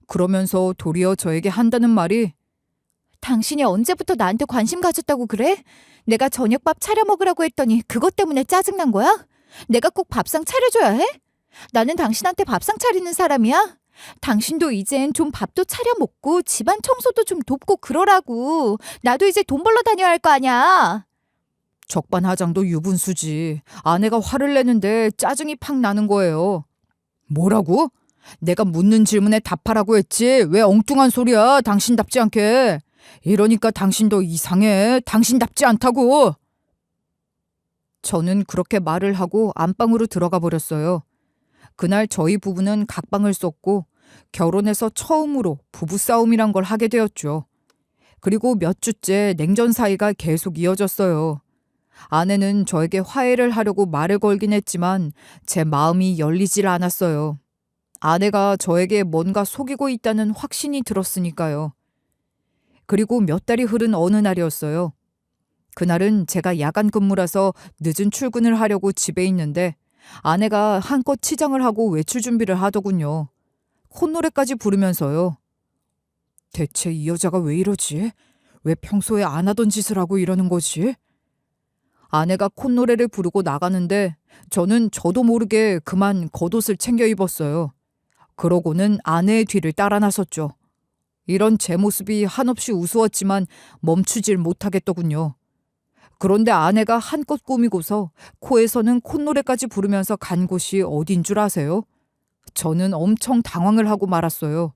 그러면서 도리어 저에게 한다는 말이 당신이 언제부터 나한테 관심 가졌다고 그래? 내가 저녁밥 차려 먹으라고 했더니 그것 때문에 짜증난 거야? 내가 꼭 밥상 차려줘야 해? 나는 당신한테 밥상 차리는 사람이야? 당신도 이젠 좀 밥도 차려 먹고 집안 청소도 좀 돕고 그러라고. 나도 이제 돈 벌러 다녀야 할 거 아니야. 적반하장도 유분수지. 아내가 화를 내는데 짜증이 팍 나는 거예요. 뭐라고? 내가 묻는 질문에 답하라고 했지. 왜 엉뚱한 소리야. 당신답지 않게. 이러니까 당신도 이상해. 당신답지 않다고. 저는 그렇게 말을 하고 안방으로 들어가 버렸어요. 그날 저희 부부는 각방을 썼고 결혼해서 처음으로 부부싸움이란 걸 하게 되었죠. 그리고 몇 주째 냉전 사이가 계속 이어졌어요. 아내는 저에게 화해를 하려고 말을 걸긴 했지만 제 마음이 열리질 않았어요. 아내가 저에게 뭔가 속이고 있다는 확신이 들었으니까요. 그리고 몇 달이 흐른 어느 날이었어요. 그날은 제가 야간 근무라서 늦은 출근을 하려고 집에 있는데 아내가 한껏 치장을 하고 외출 준비를 하더군요. 콧노래까지 부르면서요. 대체 이 여자가 왜 이러지? 왜 평소에 안 하던 짓을 하고 이러는 거지? 아내가 콧노래를 부르고 나가는데 저는 저도 모르게 그만 겉옷을 챙겨 입었어요. 그러고는 아내의 뒤를 따라 나섰죠. 이런 제 모습이 한없이 우스웠지만 멈추질 못하겠더군요. 그런데 아내가 한껏 꾸미고서 코에서는 콧노래까지 부르면서 간 곳이 어딘 줄 아세요? 저는 엄청 당황을 하고 말았어요.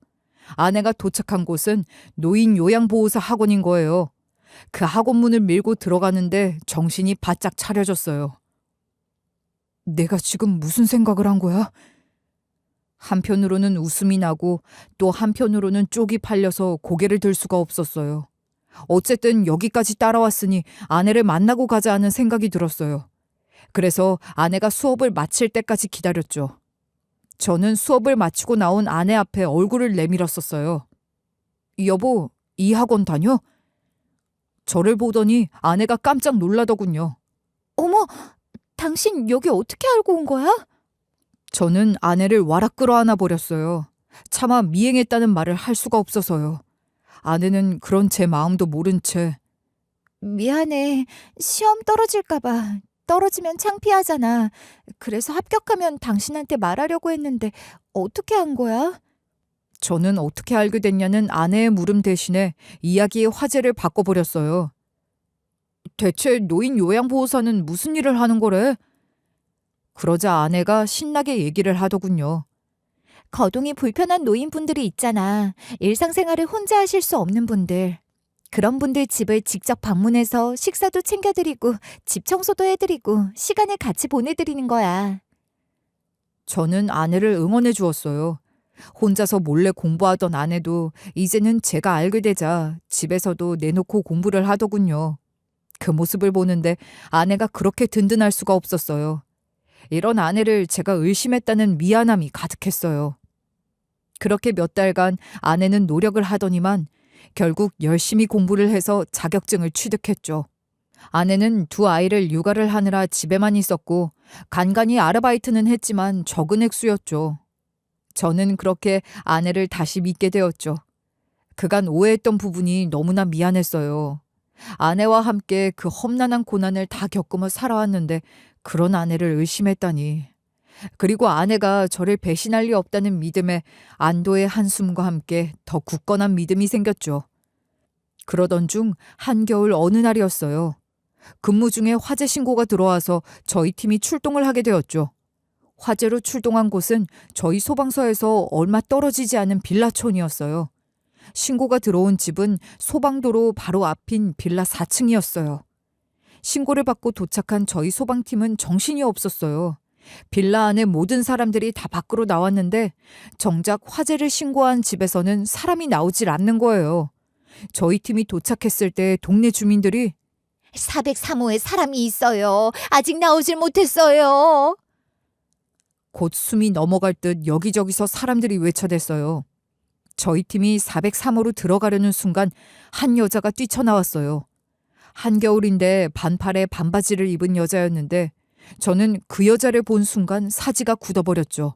아내가 도착한 곳은 노인 요양보호사 학원인 거예요. 그 학원 문을 밀고 들어가는데 정신이 바짝 차려졌어요. 내가 지금 무슨 생각을 한 거야? 한편으로는 웃음이 나고 또 한편으로는 쪽이 팔려서 고개를 들 수가 없었어요. 어쨌든 여기까지 따라왔으니 아내를 만나고 가자 하는 생각이 들었어요. 그래서 아내가 수업을 마칠 때까지 기다렸죠. 저는 수업을 마치고 나온 아내 앞에 얼굴을 내밀었었어요. 여보, 이 학원 다녀? 저를 보더니 아내가 깜짝 놀라더군요. 어머, 당신 여기 어떻게 알고 온 거야? 저는 아내를 와락 끌어안아 버렸어요. 차마 미행했다는 말을 할 수가 없어서요. 아내는 그런 제 마음도 모른 채 미안해. 시험 떨어질까봐. 떨어지면 창피하잖아. 그래서 합격하면 당신한테 말하려고 했는데 어떻게 한 거야? 저는 어떻게 알게 됐냐는 아내의 물음 대신에 이야기의 화제를 바꿔버렸어요. 대체 노인 요양보호사는 무슨 일을 하는 거래? 그러자 아내가 신나게 얘기를 하더군요. 거동이 불편한 노인분들이 있잖아. 일상생활을 혼자 하실 수 없는 분들. 그런 분들 집을 직접 방문해서 식사도 챙겨드리고 집 청소도 해드리고 시간을 같이 보내드리는 거야. 저는 아내를 응원해 주었어요. 혼자서 몰래 공부하던 아내도 이제는 제가 알게 되자 집에서도 내놓고 공부를 하더군요. 그 모습을 보는데 아내가 그렇게 든든할 수가 없었어요. 이런 아내를 제가 의심했다는 미안함이 가득했어요. 그렇게 몇 달간 아내는 노력을 하더니만 결국 열심히 공부를 해서 자격증을 취득했죠. 아내는 두 아이를 육아를 하느라 집에만 있었고 간간히 아르바이트는 했지만 적은 액수였죠. 저는 그렇게 아내를 다시 믿게 되었죠. 그간 오해했던 부분이 너무나 미안했어요. 아내와 함께 그 험난한 고난을 다 겪으며 살아왔는데 그런 아내를 의심했다니. 그리고 아내가 저를 배신할 리 없다는 믿음에 안도의 한숨과 함께 더 굳건한 믿음이 생겼죠. 그러던 중 한겨울 어느 날이었어요. 근무 중에 화재 신고가 들어와서 저희 팀이 출동을 하게 되었죠. 화재로 출동한 곳은 저희 소방서에서 얼마 떨어지지 않은 빌라촌이었어요. 신고가 들어온 집은 소방도로 바로 앞인 빌라 4층이었어요. 신고를 받고 도착한 저희 소방팀은 정신이 없었어요. 빌라 안에 모든 사람들이 다 밖으로 나왔는데 정작 화재를 신고한 집에서는 사람이 나오질 않는 거예요. 저희 팀이 도착했을 때 동네 주민들이 403호에 사람이 있어요. 아직 나오질 못했어요. 곧 숨이 넘어갈 듯 여기저기서 사람들이 외쳐댔어요. 저희 팀이 403호로 들어가려는 순간 한 여자가 뛰쳐나왔어요. 한겨울인데 반팔에 반바지를 입은 여자였는데 저는 그 여자를 본 순간 사지가 굳어버렸죠.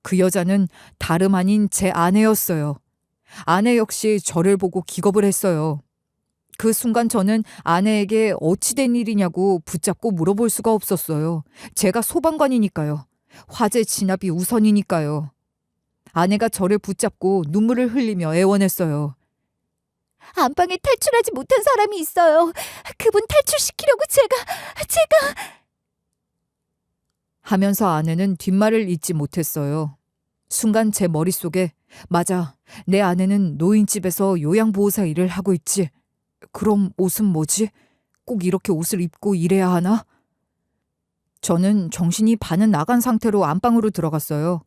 그 여자는 다름 아닌 제 아내였어요. 아내 역시 저를 보고 기겁을 했어요. 그 순간 저는 아내에게 어찌 된 일이냐고 붙잡고 물어볼 수가 없었어요. 제가 소방관이니까요. 화재 진압이 우선이니까요. 아내가 저를 붙잡고 눈물을 흘리며 애원했어요. 안방에 탈출하지 못한 사람이 있어요. 그분 탈출시키려고 제가 하면서 아내는 뒷말을 잇지 못했어요. 순간 제 머릿속에 맞아, 내 아내는 노인집에서 요양보호사 일을 하고 있지. 그럼 옷은 뭐지? 꼭 이렇게 옷을 입고 일해야 하나? 저는 정신이 반은 나간 상태로 안방으로 들어갔어요.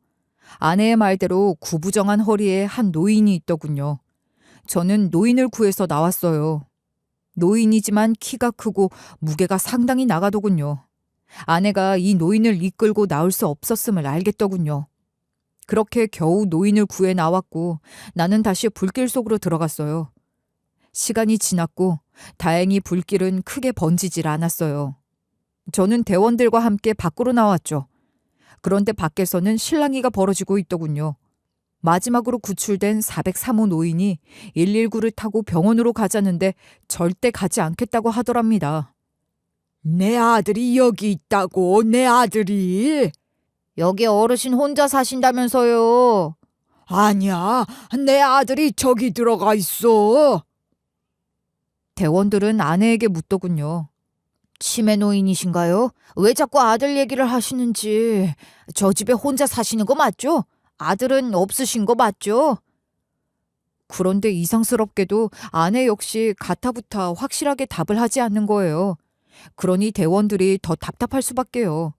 아내의 말대로 구부정한 허리에 한 노인이 있더군요. 저는 노인을 구해서 나왔어요. 노인이지만 키가 크고 무게가 상당히 나가더군요. 아내가 이 노인을 이끌고 나올 수 없었음을 알겠더군요. 그렇게 겨우 노인을 구해 나왔고 나는 다시 불길 속으로 들어갔어요. 시간이 지났고 다행히 불길은 크게 번지질 않았어요. 저는 대원들과 함께 밖으로 나왔죠. 그런데 밖에서는 실랑이가 벌어지고 있더군요. 마지막으로 구출된 403호 노인이 119를 타고 병원으로 가자는데 절대 가지 않겠다고 하더랍니다. 내 아들이 여기 있다고, 내 아들이. 여기 어르신 혼자 사신다면서요. 아니야, 내 아들이 저기 들어가 있어. 대원들은 아내에게 묻더군요. 치매 노인이신가요? 왜 자꾸 아들 얘기를 하시는지. 저 집에 혼자 사시는 거 맞죠? 아들은 없으신 거 맞죠? 그런데 이상스럽게도 아내 역시 가타부타 확실하게 답을 하지 않는 거예요. 그러니 대원들이 더 답답할 수밖에요.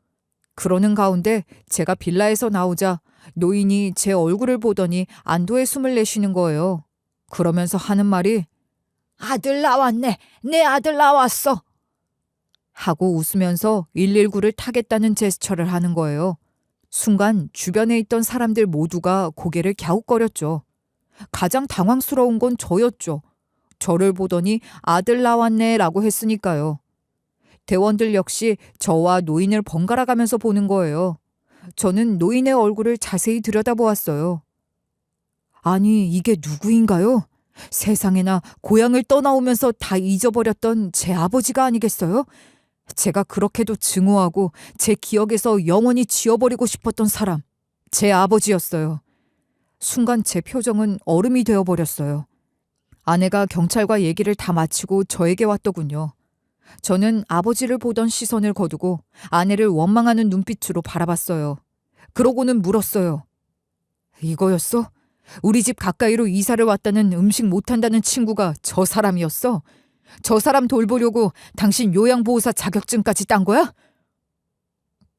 그러는 가운데 제가 빌라에서 나오자 노인이 제 얼굴을 보더니 안도의 숨을 내쉬는 거예요. 그러면서 하는 말이 아들 나왔네. 내 아들 나왔어. 하고 웃으면서 119를 타겠다는 제스처를 하는 거예요. 순간 주변에 있던 사람들 모두가 고개를 갸웃거렸죠. 가장 당황스러운 건 저였죠. 저를 보더니 아들 나왔네 라고 했으니까요. 대원들 역시 저와 노인을 번갈아 가면서 보는 거예요. 저는 노인의 얼굴을 자세히 들여다보았어요. 아니, 이게 누구인가요? 세상에나 고향을 떠나오면서 다 잊어버렸던 제 아버지가 아니겠어요? 제가 그렇게도 증오하고 제 기억에서 영원히 지워버리고 싶었던 사람, 제 아버지였어요. 순간 제 표정은 얼음이 되어버렸어요. 아내가 경찰과 얘기를 다 마치고 저에게 왔더군요. 저는 아버지를 보던 시선을 거두고 아내를 원망하는 눈빛으로 바라봤어요. 그러고는 물었어요. 이거였어? 우리 집 가까이로 이사를 왔다는 음식 못한다는 친구가 저 사람이었어? 저 사람 돌보려고 당신 요양보호사 자격증까지 딴 거야?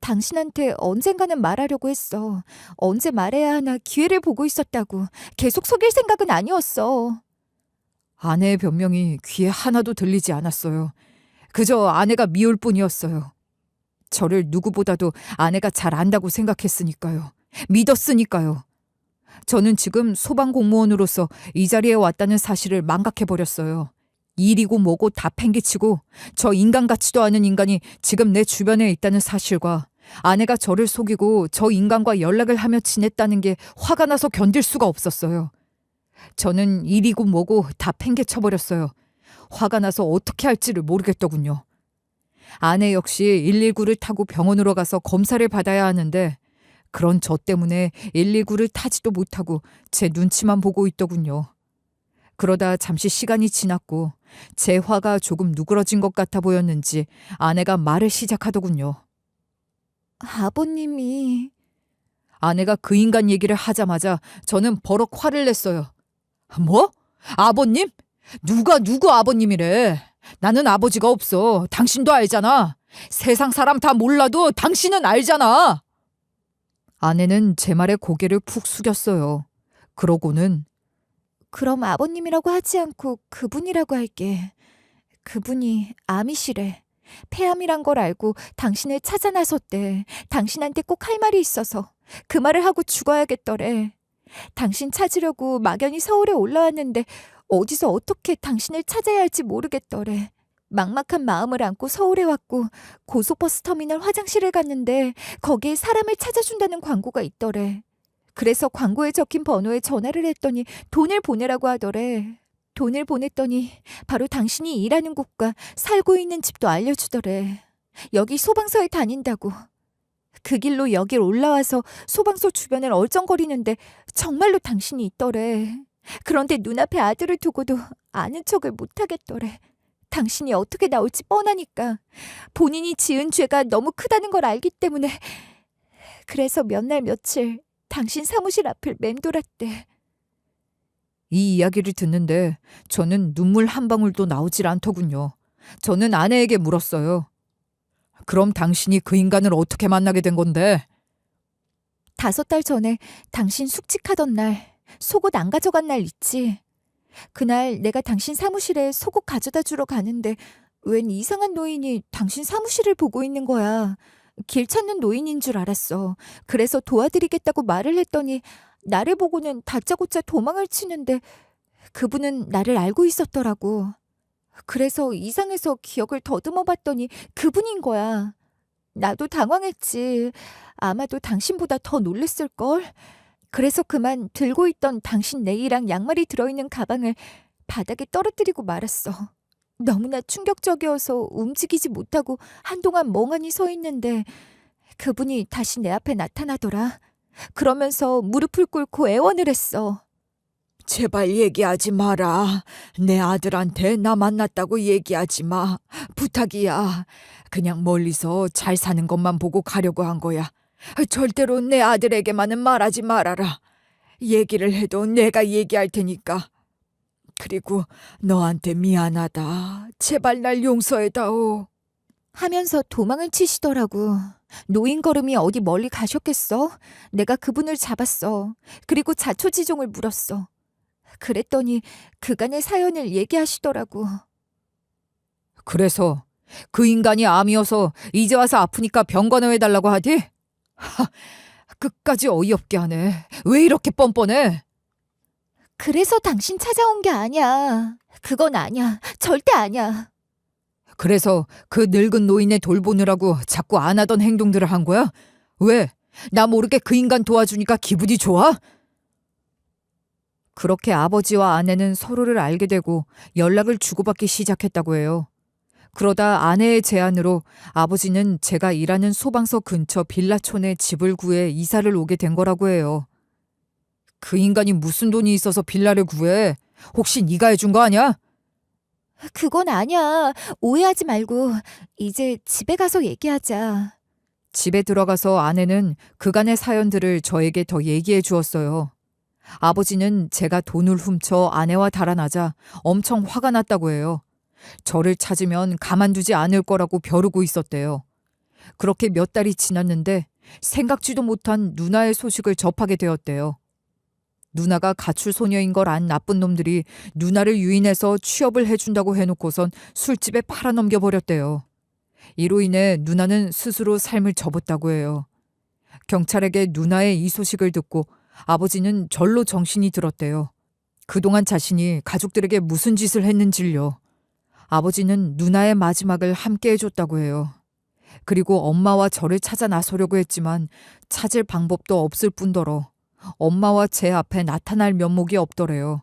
당신한테 언젠가는 말하려고 했어. 언제 말해야 하나 기회를 보고 있었다고. 계속 속일 생각은 아니었어. 아내의 변명이 귀에 하나도 들리지 않았어요. 그저 아내가 미울 뿐이었어요. 저를 누구보다도 아내가 잘 안다고 생각했으니까요. 믿었으니까요. 저는 지금 소방공무원으로서 이 자리에 왔다는 사실을 망각해버렸어요. 일이고 뭐고 다 팽개치고 저 인간 같지도 않은 인간이 지금 내 주변에 있다는 사실과 아내가 저를 속이고 저 인간과 연락을 하며 지냈다는 게 화가 나서 견딜 수가 없었어요. 저는 일이고 뭐고 다 팽개쳐버렸어요. 화가 나서 어떻게 할지를 모르겠더군요. 아내 역시 119를 타고 병원으로 가서 검사를 받아야 하는데 그런 저 때문에 119를 타지도 못하고 제 눈치만 보고 있더군요. 그러다 잠시 시간이 지났고 제 화가 조금 누그러진 것 같아 보였는지 아내가 말을 시작하더군요. 아버님이... 아내가 그 인간 얘기를 하자마자 저는 버럭 화를 냈어요. 뭐? 아버님? 누가 누구 아버님이래? 나는 아버지가 없어. 당신도 알잖아. 세상 사람 다 몰라도 당신은 알잖아. 아내는 제 말에 고개를 푹 숙였어요. 그러고는 그럼 아버님이라고 하지 않고 그분이라고 할게. 그분이 암이시래. 폐암이란 걸 알고 당신을 찾아 나섰대. 당신한테 꼭 할 말이 있어서 그 말을 하고 죽어야겠더래. 당신 찾으려고 막연히 서울에 올라왔는데 어디서 어떻게 당신을 찾아야 할지 모르겠더래. 막막한 마음을 안고 서울에 왔고 고속버스 터미널 화장실을 갔는데 거기에 사람을 찾아준다는 광고가 있더래. 그래서 광고에 적힌 번호에 전화를 했더니 돈을 보내라고 하더래. 돈을 보냈더니 바로 당신이 일하는 곳과 살고 있는 집도 알려주더래. 여기 소방서에 다닌다고. 그 길로 여길 올라와서 소방서 주변을 얼쩡거리는데 정말로 당신이 있더래. 그런데 눈앞에 아들을 두고도 아는 척을 못하겠더래. 당신이 어떻게 나올지 뻔하니까. 본인이 지은 죄가 너무 크다는 걸 알기 때문에. 그래서 몇 날 며칠 당신 사무실 앞을 맴돌았대. 이 이야기를 듣는데 저는 눈물 한 방울도 나오질 않더군요. 저는 아내에게 물었어요. 그럼 당신이 그 인간을 어떻게 만나게 된 건데? 5달 전에 당신 숙직하던 날, 속옷 안 가져간 날 있지? 그날 내가 당신 사무실에 속옷 가져다 주러 가는데 웬 이상한 노인이 당신 사무실을 보고 있는 거야. 길 찾는 노인인 줄 알았어. 그래서 도와드리겠다고 말을 했더니 나를 보고는 다짜고짜 도망을 치는데 그분은 나를 알고 있었더라고. 그래서 이상해서 기억을 더듬어 봤더니 그분인 거야. 나도 당황했지. 아마도 당신보다 더 놀랬을걸? 그래서 그만 들고 있던 당신 네일랑 양말이 들어있는 가방을 바닥에 떨어뜨리고 말았어. 너무나 충격적이어서 움직이지 못하고 한동안 멍하니 서 있는데 그분이 다시 내 앞에 나타나더라. 그러면서 무릎을 꿇고 애원을 했어. 제발 얘기하지 마라. 내 아들한테 나 만났다고 얘기하지 마. 부탁이야. 그냥 멀리서 잘 사는 것만 보고 가려고 한 거야. 절대로 내 아들에게만은 말하지 말아라. 얘기를 해도 내가 얘기할 테니까. 그리고 너한테 미안하다. 제발 날 용서해다오. 하면서 도망을 치시더라고. 노인 걸음이 어디 멀리 가셨겠어? 내가 그분을 잡았어. 그리고 자초지종을 물었어. 그랬더니 그간의 사연을 얘기하시더라고. 그래서 그 인간이 암이어서 이제 와서 아프니까 병 건너해달라고 하디? 하, 끝까지 어이없게 하네. 왜 이렇게 뻔뻔해? 그래서 당신 찾아온 게 아니야. 그건 아니야. 절대 아니야. 그래서 그 늙은 노인의 돌보느라고 자꾸 안 하던 행동들을 한 거야? 왜? 나 모르게 그 인간 도와주니까 기분이 좋아? 그렇게 아버지와 아내는 서로를 알게 되고 연락을 주고받기 시작했다고 해요. 그러다 아내의 제안으로 아버지는 제가 일하는 소방서 근처 빌라촌에 집을 구해 이사를 오게 된 거라고 해요. 그 인간이 무슨 돈이 있어서 빌라를 구해? 혹시 네가 해준 거 아니야? 그건 아니야. 오해하지 말고 이제 집에 가서 얘기하자. 집에 들어가서 아내는 그간의 사연들을 저에게 더 얘기해 주었어요. 아버지는 제가 돈을 훔쳐 아내와 달아나자 엄청 화가 났다고 해요. 저를 찾으면 가만두지 않을 거라고 벼르고 있었대요. 그렇게 몇 달이 지났는데 생각지도 못한 누나의 소식을 접하게 되었대요. 누나가 가출 소녀인 걸 안 나쁜 놈들이 누나를 유인해서 취업을 해준다고 해놓고선 술집에 팔아넘겨 버렸대요. 이로 인해 누나는 스스로 삶을 접었다고 해요. 경찰에게 누나의 이 소식을 듣고 아버지는 절로 정신이 들었대요. 그동안 자신이 가족들에게 무슨 짓을 했는지요. 아버지는 누나의 마지막을 함께 해줬다고 해요. 그리고 엄마와 저를 찾아 나서려고 했지만 찾을 방법도 없을 뿐더러 엄마와 제 앞에 나타날 면목이 없더래요.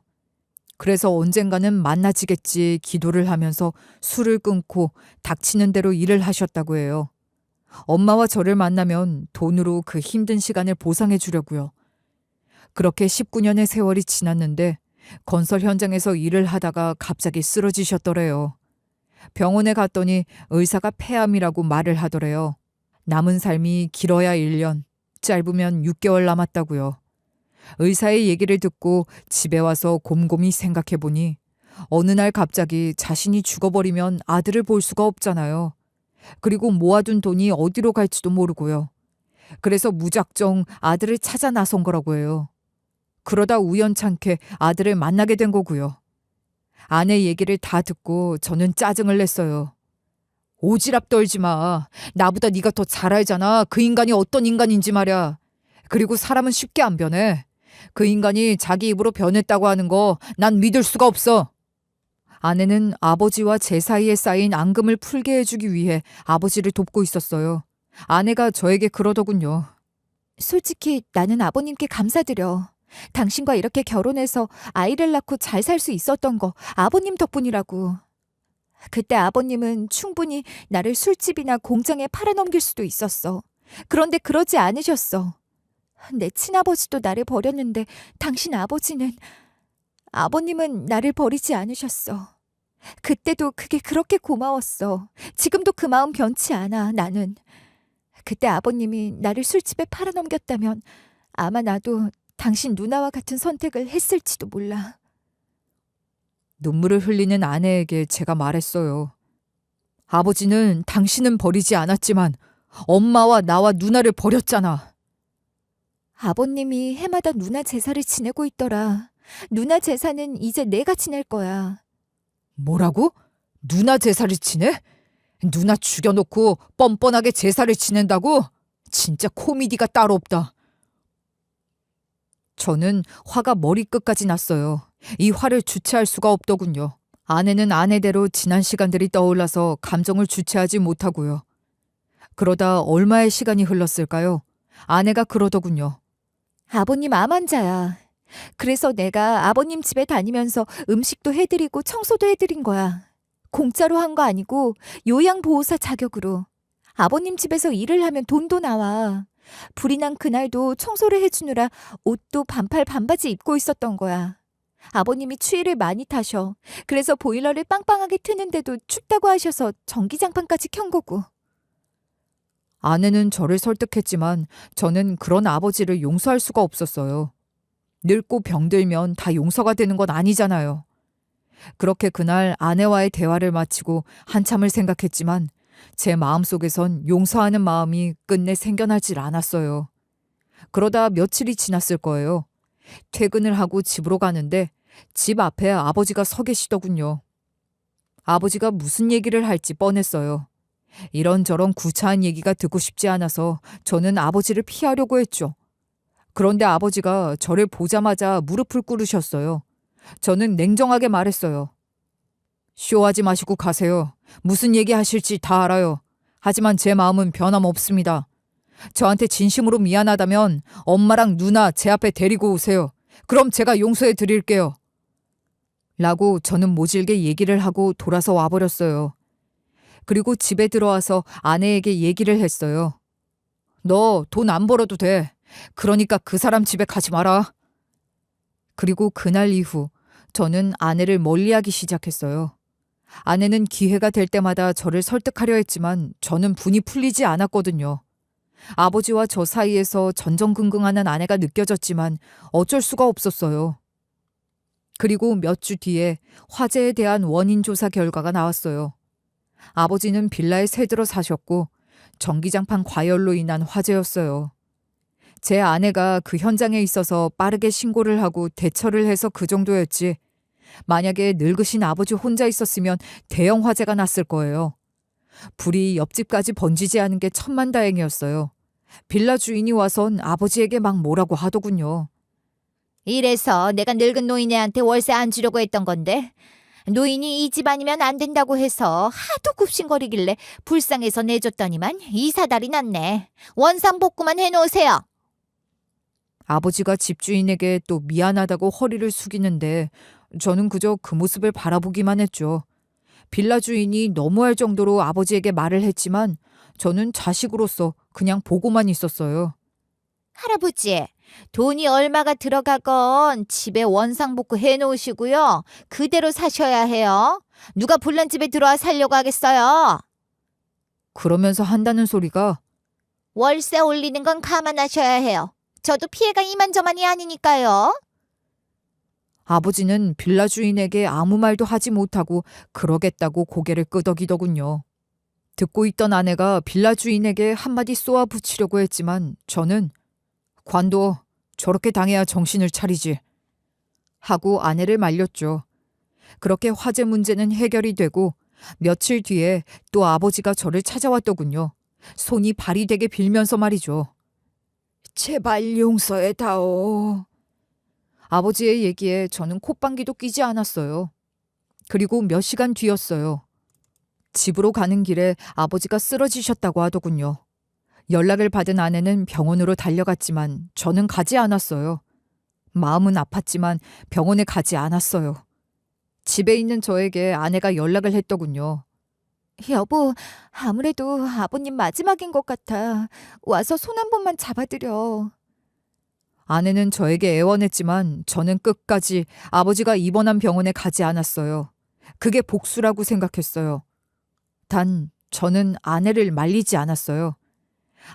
그래서 언젠가는 만나지겠지 기도를 하면서 술을 끊고 닥치는 대로 일을 하셨다고 해요. 엄마와 저를 만나면 돈으로 그 힘든 시간을 보상해 주려고요. 그렇게 19년의 세월이 지났는데 건설 현장에서 일을 하다가 갑자기 쓰러지셨더래요. 병원에 갔더니 의사가 폐암이라고 말을 하더래요. 남은 삶이 길어야 1년, 짧으면 6개월 남았다고요. 의사의 얘기를 듣고 집에 와서 곰곰이 생각해보니 어느 날 갑자기 자신이 죽어버리면 아들을 볼 수가 없잖아요. 그리고 모아둔 돈이 어디로 갈지도 모르고요. 그래서 무작정 아들을 찾아 나선 거라고 해요. 그러다 우연찮게 아들을 만나게 된 거고요. 아내 얘기를 다 듣고 저는 짜증을 냈어요. 오지랖 떨지 마. 나보다 네가 더 잘 알잖아. 그 인간이 어떤 인간인지 말이야. 그리고 사람은 쉽게 안 변해. 그 인간이 자기 입으로 변했다고 하는 거 난 믿을 수가 없어. 아내는 아버지와 제 사이에 쌓인 앙금을 풀게 해주기 위해 아버지를 돕고 있었어요. 아내가 저에게 그러더군요. 솔직히 나는 아버님께 감사드려. 당신과 이렇게 결혼해서 아이를 낳고 잘 살 수 있었던 거 아버님 덕분이라고. 그때 아버님은 충분히 나를 술집이나 공장에 팔아넘길 수도 있었어. 그런데 그러지 않으셨어. 내 친아버지도 나를 버렸는데 당신 아버님은 나를 버리지 않으셨어. 그때도 그게 그렇게 고마웠어. 지금도 그 마음 변치 않아, 나는. 그때 아버님이 나를 술집에 팔아넘겼다면 아마 나도 당신 누나와 같은 선택을 했을지도 몰라. 눈물을 흘리는 아내에게 제가 말했어요. 아버지는 당신은 버리지 않았지만 엄마와 나와 누나를 버렸잖아. 아버님이 해마다 누나 제사를 지내고 있더라. 누나 제사는 이제 내가 지낼 거야. 뭐라고? 누나 제사를 지내? 누나 죽여놓고 뻔뻔하게 제사를 지낸다고? 진짜 코미디가 따로 없다. 저는 화가 머리끝까지 났어요. 이 화를 주체할 수가 없더군요. 아내는 아내대로 지난 시간들이 떠올라서 감정을 주체하지 못하고요. 그러다 얼마의 시간이 흘렀을까요? 아내가 그러더군요. 아버님 암 환자야. 그래서 내가 아버님 집에 다니면서 음식도 해드리고 청소도 해드린 거야. 공짜로 한 거 아니고 요양보호사 자격으로. 아버님 집에서 일을 하면 돈도 나와. 불이 난 그날도 청소를 해주느라 옷도 반팔 반바지 입고 있었던 거야. 아버님이 추위를 많이 타셔. 그래서 보일러를 빵빵하게 트는데도 춥다고 하셔서 전기장판까지 켠 거고. 아내는 저를 설득했지만 저는 그런 아버지를 용서할 수가 없었어요. 늙고 병들면 다 용서가 되는 건 아니잖아요. 그렇게 그날 아내와의 대화를 마치고 한참을 생각했지만 제 마음속에선 용서하는 마음이 끝내 생겨나질 않았어요. 그러다 며칠이 지났을 거예요. 퇴근을 하고 집으로 가는데 집 앞에 아버지가 서 계시더군요. 아버지가 무슨 얘기를 할지 뻔했어요. 이런저런 구차한 얘기가 듣고 싶지 않아서 저는 아버지를 피하려고 했죠. 그런데 아버지가 저를 보자마자 무릎을 꿇으셨어요. 저는 냉정하게 말했어요. 쇼하지 마시고 가세요. 무슨 얘기 하실지 다 알아요. 하지만 제 마음은 변함없습니다. 저한테 진심으로 미안하다면 엄마랑 누나 제 앞에 데리고 오세요. 그럼 제가 용서해 드릴게요. 라고 저는 모질게 얘기를 하고 돌아서 와버렸어요. 그리고 집에 들어와서 아내에게 얘기를 했어요. 너 돈 안 벌어도 돼. 그러니까 그 사람 집에 가지 마라. 그리고 그날 이후 저는 아내를 멀리하기 시작했어요. 아내는 기회가 될 때마다 저를 설득하려 했지만 저는 분이 풀리지 않았거든요. 아버지와 저 사이에서 전전긍긍하는 아내가 느껴졌지만 어쩔 수가 없었어요. 그리고 몇 주 뒤에 화재에 대한 원인 조사 결과가 나왔어요. 아버지는 빌라에 새 들어 사셨고 전기장판 과열로 인한 화재였어요. 제 아내가 그 현장에 있어서 빠르게 신고를 하고 대처를 해서 그 정도였지. 만약에 늙으신 아버지 혼자 있었으면 대형 화재가 났을 거예요. 불이 옆집까지 번지지 않은 게 천만다행이었어요. 빌라 주인이 와선 아버지에게 막 뭐라고 하더군요. 이래서 내가 늙은 노인애한테 월세 안 주려고 했던 건데 노인이 이 집 아니면 안 된다고 해서 하도 굽신거리길래 불쌍해서 내줬더니만 이사달이 났네. 원상복구만 해놓으세요. 아버지가 집주인에게 또 미안하다고 허리를 숙이는데 저는 그저 그 모습을 바라보기만 했죠. 빌라 주인이 너무할 정도로 아버지에게 말을 했지만 저는 자식으로서 그냥 보고만 있었어요. 할아버지, 돈이 얼마가 들어가건 집에 원상복구 해놓으시고요. 그대로 사셔야 해요. 누가 불난 집에 들어와 살려고 하겠어요. 그러면서 한다는 소리가 월세 올리는 건 감안하셔야 해요. 저도 피해가 이만저만이 아니니까요. 아버지는 빌라 주인에게 아무 말도 하지 못하고 그러겠다고 고개를 끄덕이더군요. 듣고 있던 아내가 빌라 주인에게 한마디 쏘아 붙이려고 했지만 저는 관둬, 저렇게 당해야 정신을 차리지 하고 아내를 말렸죠. 그렇게 화재 문제는 해결이 되고 며칠 뒤에 또 아버지가 저를 찾아왔더군요. 손이 발이 되게 빌면서 말이죠. 제발 용서해다오. 아버지의 얘기에 저는 콧방귀도 끼지 않았어요. 그리고 몇 시간 뒤였어요. 집으로 가는 길에 아버지가 쓰러지셨다고 하더군요. 연락을 받은 아내는 병원으로 달려갔지만 저는 가지 않았어요. 마음은 아팠지만 병원에 가지 않았어요. 집에 있는 저에게 아내가 연락을 했더군요. 여보, 아무래도 아버님 마지막인 것 같아. 와서 손 한 번만 잡아드려. 아내는 저에게 애원했지만 저는 끝까지 아버지가 입원한 병원에 가지 않았어요. 그게 복수라고 생각했어요. 단 저는 아내를 말리지 않았어요.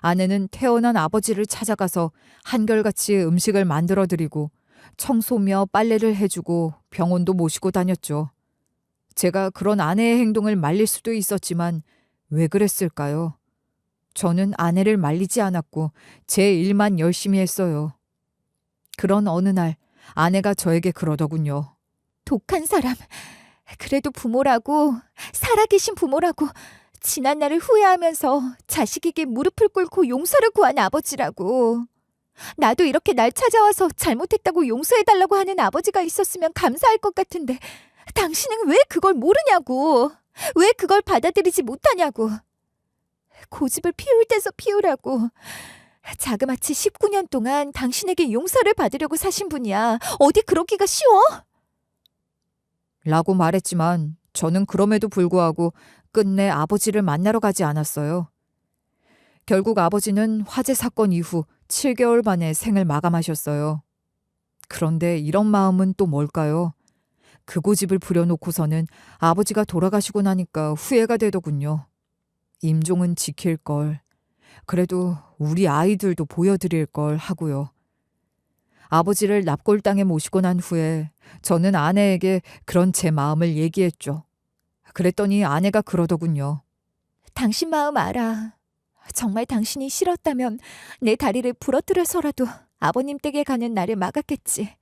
아내는 태어난 아버지를 찾아가서 한결같이 음식을 만들어드리고 청소며 빨래를 해주고 병원도 모시고 다녔죠. 제가 그런 아내의 행동을 말릴 수도 있었지만 왜 그랬을까요? 저는 아내를 말리지 않았고 제 일만 열심히 했어요. 그런 어느 날 아내가 저에게 그러더군요. 독한 사람. 그래도 부모라고, 살아계신 부모라고, 지난 날을 후회하면서 자식에게 무릎을 꿇고 용서를 구한 아버지라고. 나도 이렇게 날 찾아와서 잘못했다고 용서해달라고 하는 아버지가 있었으면 감사할 것 같은데 당신은 왜 그걸 모르냐고. 왜 그걸 받아들이지 못하냐고. 고집을 피울 때서 피우라고. 자그마치 19년 동안 당신에게 용서를 받으려고 사신 분이야. 어디 그러기가 쉬워? 라고 말했지만 저는 그럼에도 불구하고 끝내 아버지를 만나러 가지 않았어요. 결국 아버지는 화재 사건 이후 7개월 만에 생을 마감하셨어요. 그런데 이런 마음은 또 뭘까요? 그 고집을 부려놓고서는 아버지가 돌아가시고 나니까 후회가 되더군요. 임종은 지킬 걸. 그래도 우리 아이들도 보여드릴 걸 하고요. 아버지를 납골당에 모시고 난 후에 저는 아내에게 그런 제 마음을 얘기했죠. 그랬더니 아내가 그러더군요. 당신 마음 알아. 정말 당신이 싫었다면 내 다리를 부러뜨려서라도 아버님 댁에 가는 날을 막았겠지.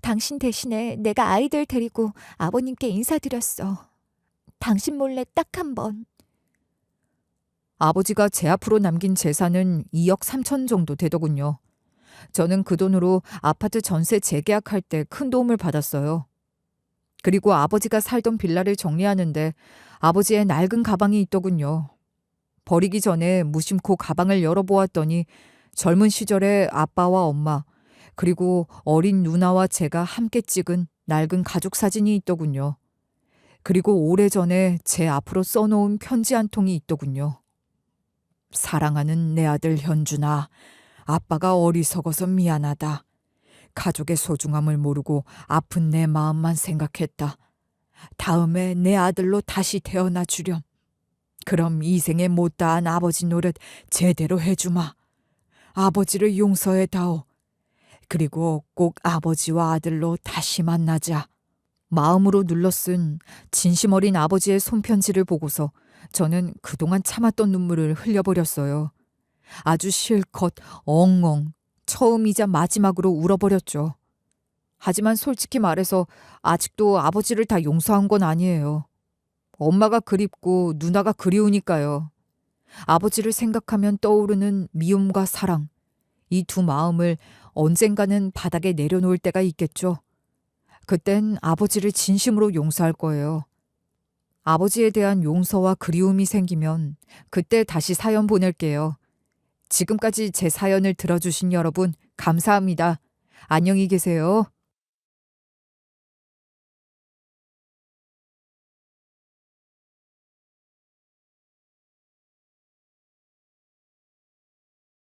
당신 대신에 내가 아이들 데리고 아버님께 인사드렸어. 당신 몰래 딱 한 번. 아버지가 제 앞으로 남긴 재산은 2억 3천 정도 되더군요. 저는 그 돈으로 아파트 전세 재계약할 때 큰 도움을 받았어요. 그리고 아버지가 살던 빌라를 정리하는데 아버지의 낡은 가방이 있더군요. 버리기 전에 무심코 가방을 열어보았더니 젊은 시절에 아빠와 엄마, 그리고 어린 누나와 제가 함께 찍은 낡은 가족 사진이 있더군요. 그리고 오래전에 제 앞으로 써놓은 편지 한 통이 있더군요. 사랑하는 내 아들 현준아, 아빠가 어리석어서 미안하다. 가족의 소중함을 모르고 아픈 내 마음만 생각했다. 다음에 내 아들로 다시 태어나 주렴. 그럼 이생에 못다한 아버지 노릇 제대로 해주마. 아버지를 용서해다오. 그리고 꼭 아버지와 아들로 다시 만나자. 마음으로 눌러쓴 진심 어린 아버지의 손편지를 보고서 저는 그동안 참았던 눈물을 흘려버렸어요. 아주 실컷 엉엉 처음이자 마지막으로 울어버렸죠. 하지만 솔직히 말해서 아직도 아버지를 다 용서한 건 아니에요. 엄마가 그립고 누나가 그리우니까요. 아버지를 생각하면 떠오르는 미움과 사랑, 이 두 마음을 언젠가는 바닥에 내려놓을 때가 있겠죠. 그땐 아버지를 진심으로 용서할 거예요. 아버지에 대한 용서와 그리움이 생기면 그때 다시 사연 보낼게요. 지금까지 제 사연을 들어주신 여러분 감사합니다. 안녕히 계세요.